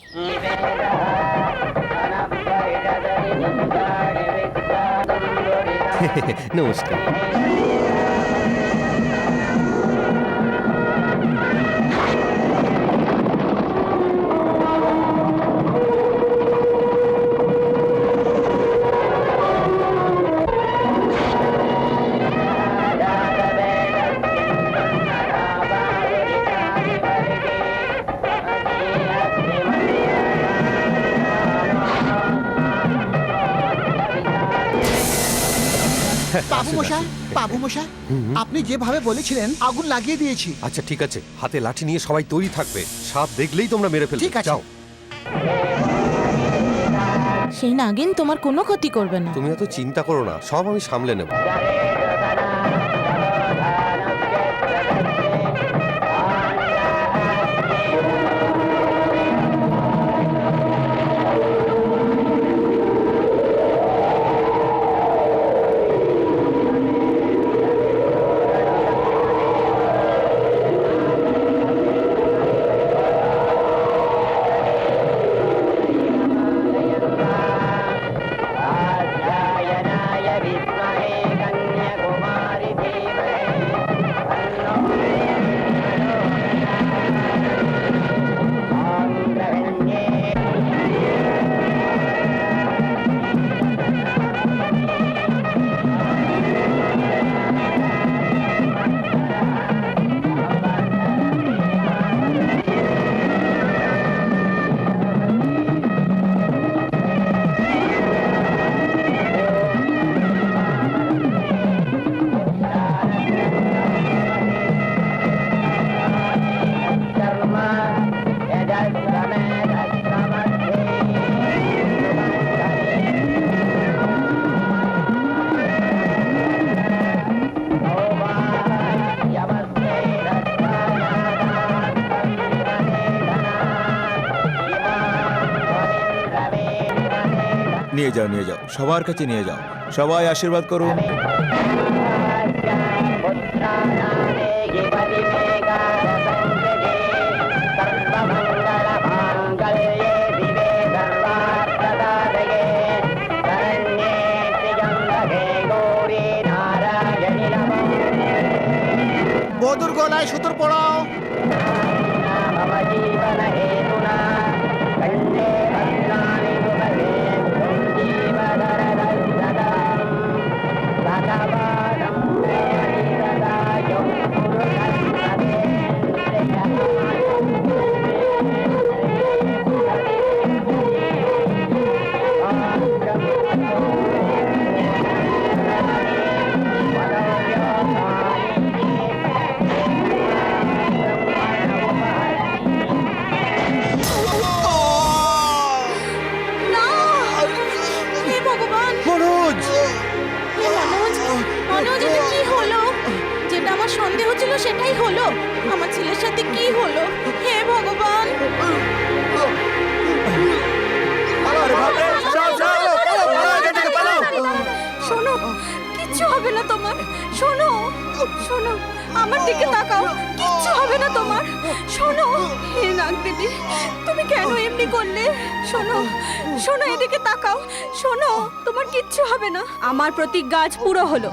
নমস্কার। বাবু মশাই, বাবু মশাই, আপনি যেভাবে বলেছিলেন আগুন লাগিয়ে দিয়েছি। আচ্ছা ঠিক আছে, হাতে লাঠি নিয়ে সবাই তৈরি থাকবে, সাপ দেখলেই তোমরা মেরে ফেলবে। ঠিক আছে। যাও। সেই নাগিন তোমার কোনো ক্ষতি করবে না। তুমি এত চিন্তা করো না, সব আমি সামলে নেব। নিয়ে যাও, নিয়ে যাও, সবার কাছে নিয়ে যাও, সবাই আশীর্বাদ করুন। বধুর গলায় সুতোর পড়াও। হে ভগবান! মনোজ! হে মনোজ! মনোজ, এটা কি হলো? যেটা আমার সন্দেহ ছিল সেটাই হলো। আমার ছেলের সাথে কি হলো? হে ভগবান! শোনো, কিচ্ছু হবে না তোমার। শোনো, শোনো, আমার দিকে তাকাও, কিচ্ছু হবে না তোমার। শোনো, হে নাগদেবী, তুমি কেন এমনি করলে? শোনো, শোনো, এদিকে তাকাও, শোনো, তোমার কিচ্ছু হবে না। আমার প্রতিজ্ঞা আজ পুরো হলো।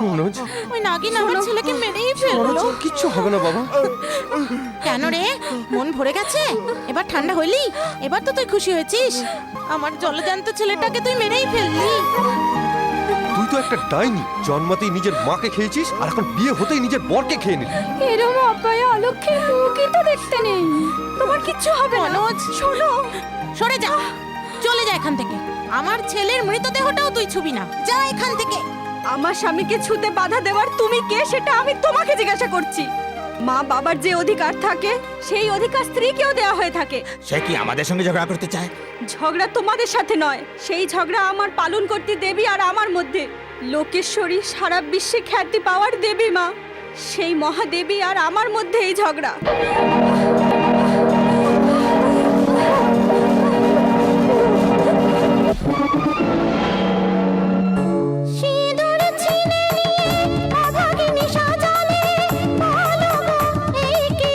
মনোজ, ওই নাগিন আমার ছেলেকে মেরেই ফেললো। কিচ্ছু হবে না বাবা। কেন রে, মন ভরে গেছে? এবার ঠান্ডা হইলি? এবার তো তুই খুশি হয়েছিস? আমার জলজ্যান্ত ছেলেটাকে তুই মেরেই ফেললি। তুই তো একটা ডাইনি, জন্মাতেই নিজের মাকে খেয়েছিস আর এখন বিয়ে হতেই নিজের বরকে খেয়ে নিলি। এরম অপায় অলক্ষে মুখই তো দেখতে নেই। তোমার কিচ্ছু হবে না। মনোজ, শোনো, সরে যা, চলে যা এখান থেকে। আমার ছেলের মৃতদেহটাও তুই ছুবি না, যা এখান থেকে। আমার স্বামীকে ছুতে বাধা দেওয়ার তুমি কে সেটা আমি তোমাকে জিজ্ঞাসা করছি। মা বাবার যে অধিকার থাকে সেই অধিকার স্ত্রীকেও দেওয়া হয়ে থাকে। সে কি আমাদের সঙ্গে ঝগড়া করতে চায়? ঝগড়া তোমাদের সাথে নয়, সেই ঝগড়া আমার পালন করতে দেবী আর আমার মধ্যে। লোকেশ্বরী, সারা বিশ্বে খ্যাতি পাওয়ার দেবী মা, সেই মহাদেবী আর আমার মধ্যে এই ঝগড়া। সিঁদুর ছিনে নিয়ে অভাগিনী সাজালে, বলো গো এই কি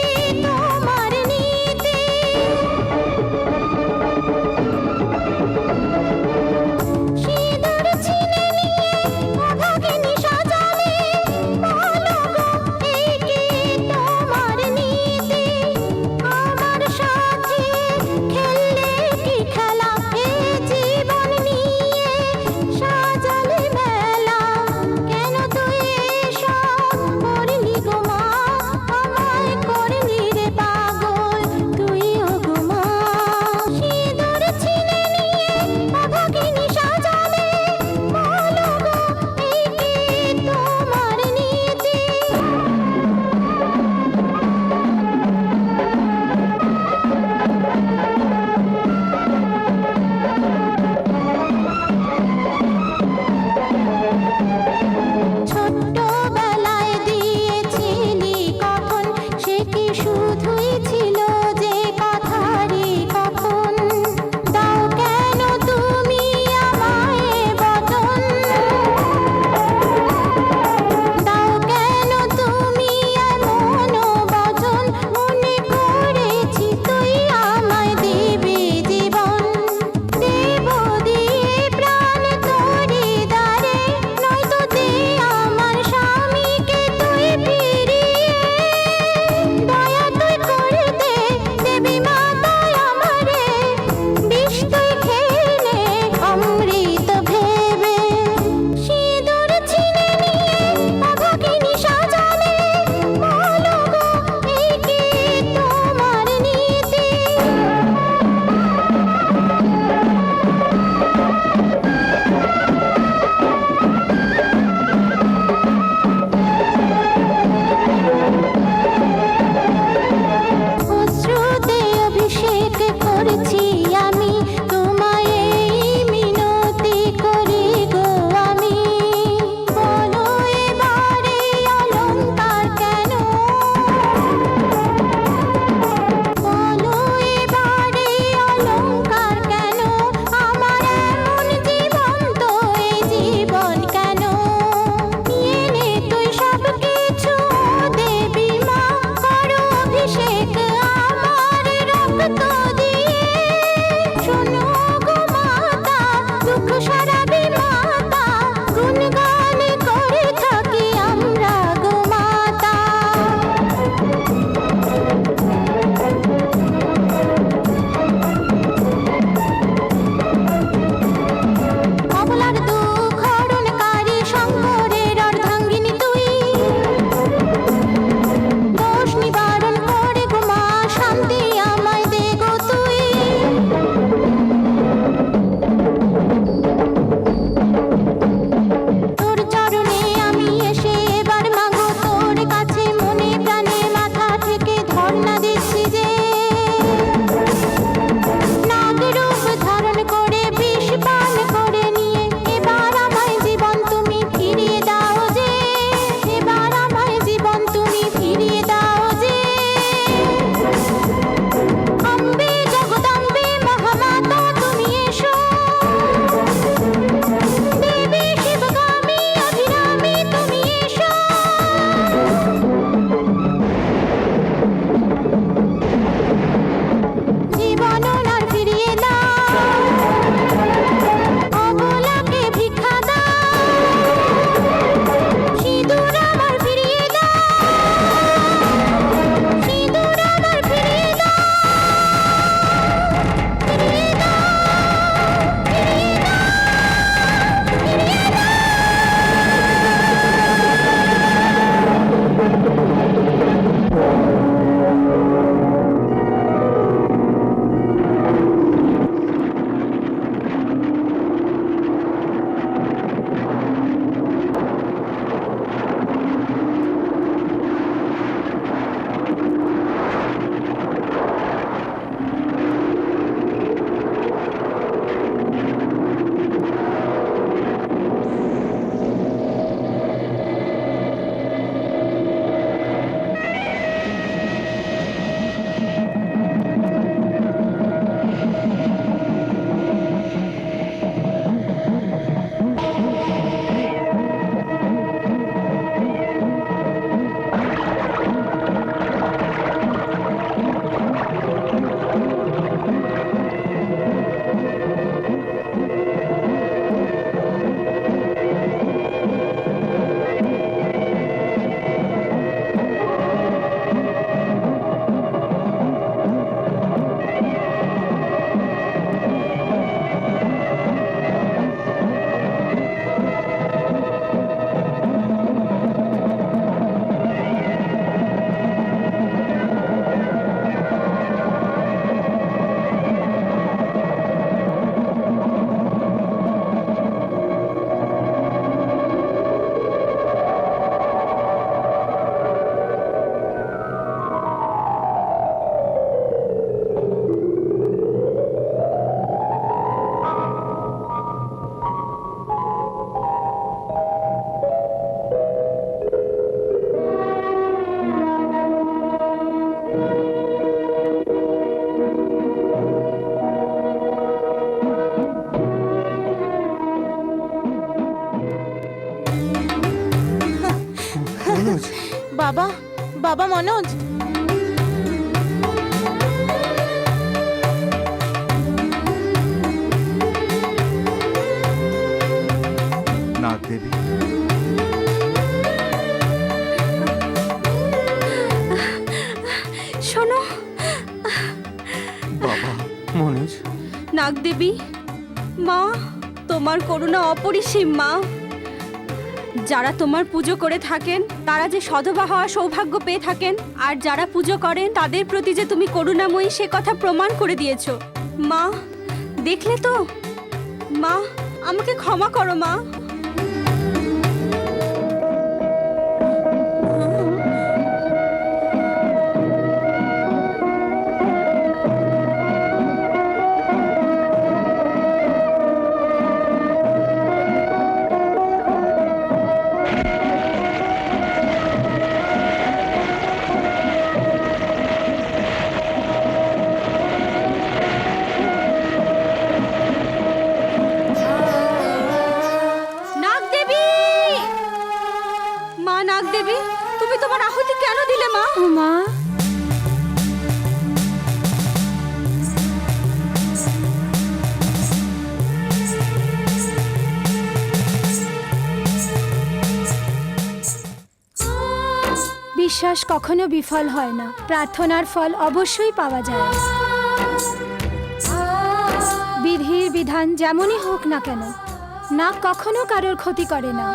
বাবা, বাবা মনোজ, নাগ দেবী, শোনো বাবা মনোজ, নাগদেবী, মা, তোমার করুণা অপরিসীম মা। যারা তোমার পুজো করে থাকেন তারা যে সধবা হওয়ার সৌভাগ্য পেয়ে থাকেন, আর যারা পুজো করেন তাদের প্রতি যে তুমি করুণাময়ী সে কথা প্রমাণ করে দিয়েছো। মা, দেখলে তো? মা, আমাকে ক্ষমা করো মা। নাগদেবী, মা নাগদেবী, তুমি তোমার আহুতি কেন দিলে মা? উমা, বিশ্বাস কখনো বিফল হয় না, প্রার্থনার ফল অবশ্যই পাওয়া যায়। বিধির বিধান যেমনই হোক না কেন, নাগ কখনো কারোর ক্ষতি করে না।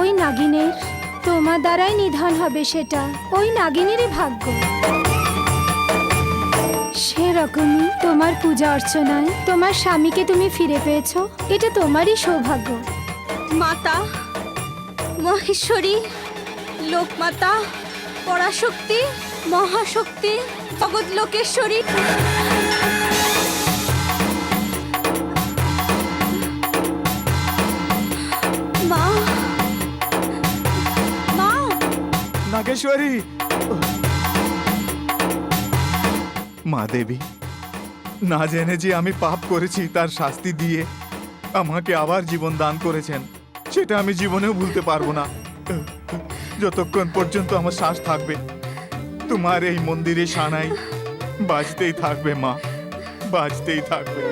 ওই নাগিনের তোমার দ্বারাই নিধন হবে, সেটা ওই নাগিনেরই ভাগ্য। সেরকমই তোমার পূজা অর্চনায় তোমার স্বামীকে তুমি ফিরে পেয়েছো, এটা তোমারই সৌভাগ্য। মাতা, মহেশ্বরী, লোকমাতা, পরাশক্তি, মহাশক্তি, জগৎ লোকেশ্বরী, মা, মা, নাগেশ্বরী, মা দেবী, না জেনে যে আমি পাপ করেছি তার শাস্তি দিয়ে আমাকে আবার জীবন দান করেছেন, সেটা আমি জীবনেও ভুলতে পারবো না। যতক্ষণ পর্যন্ত আমার শ্বাস থাকবে তোমার এই মন্দিরে সানাই বাজতেই থাকবে মা, বাজতেই থাকবে।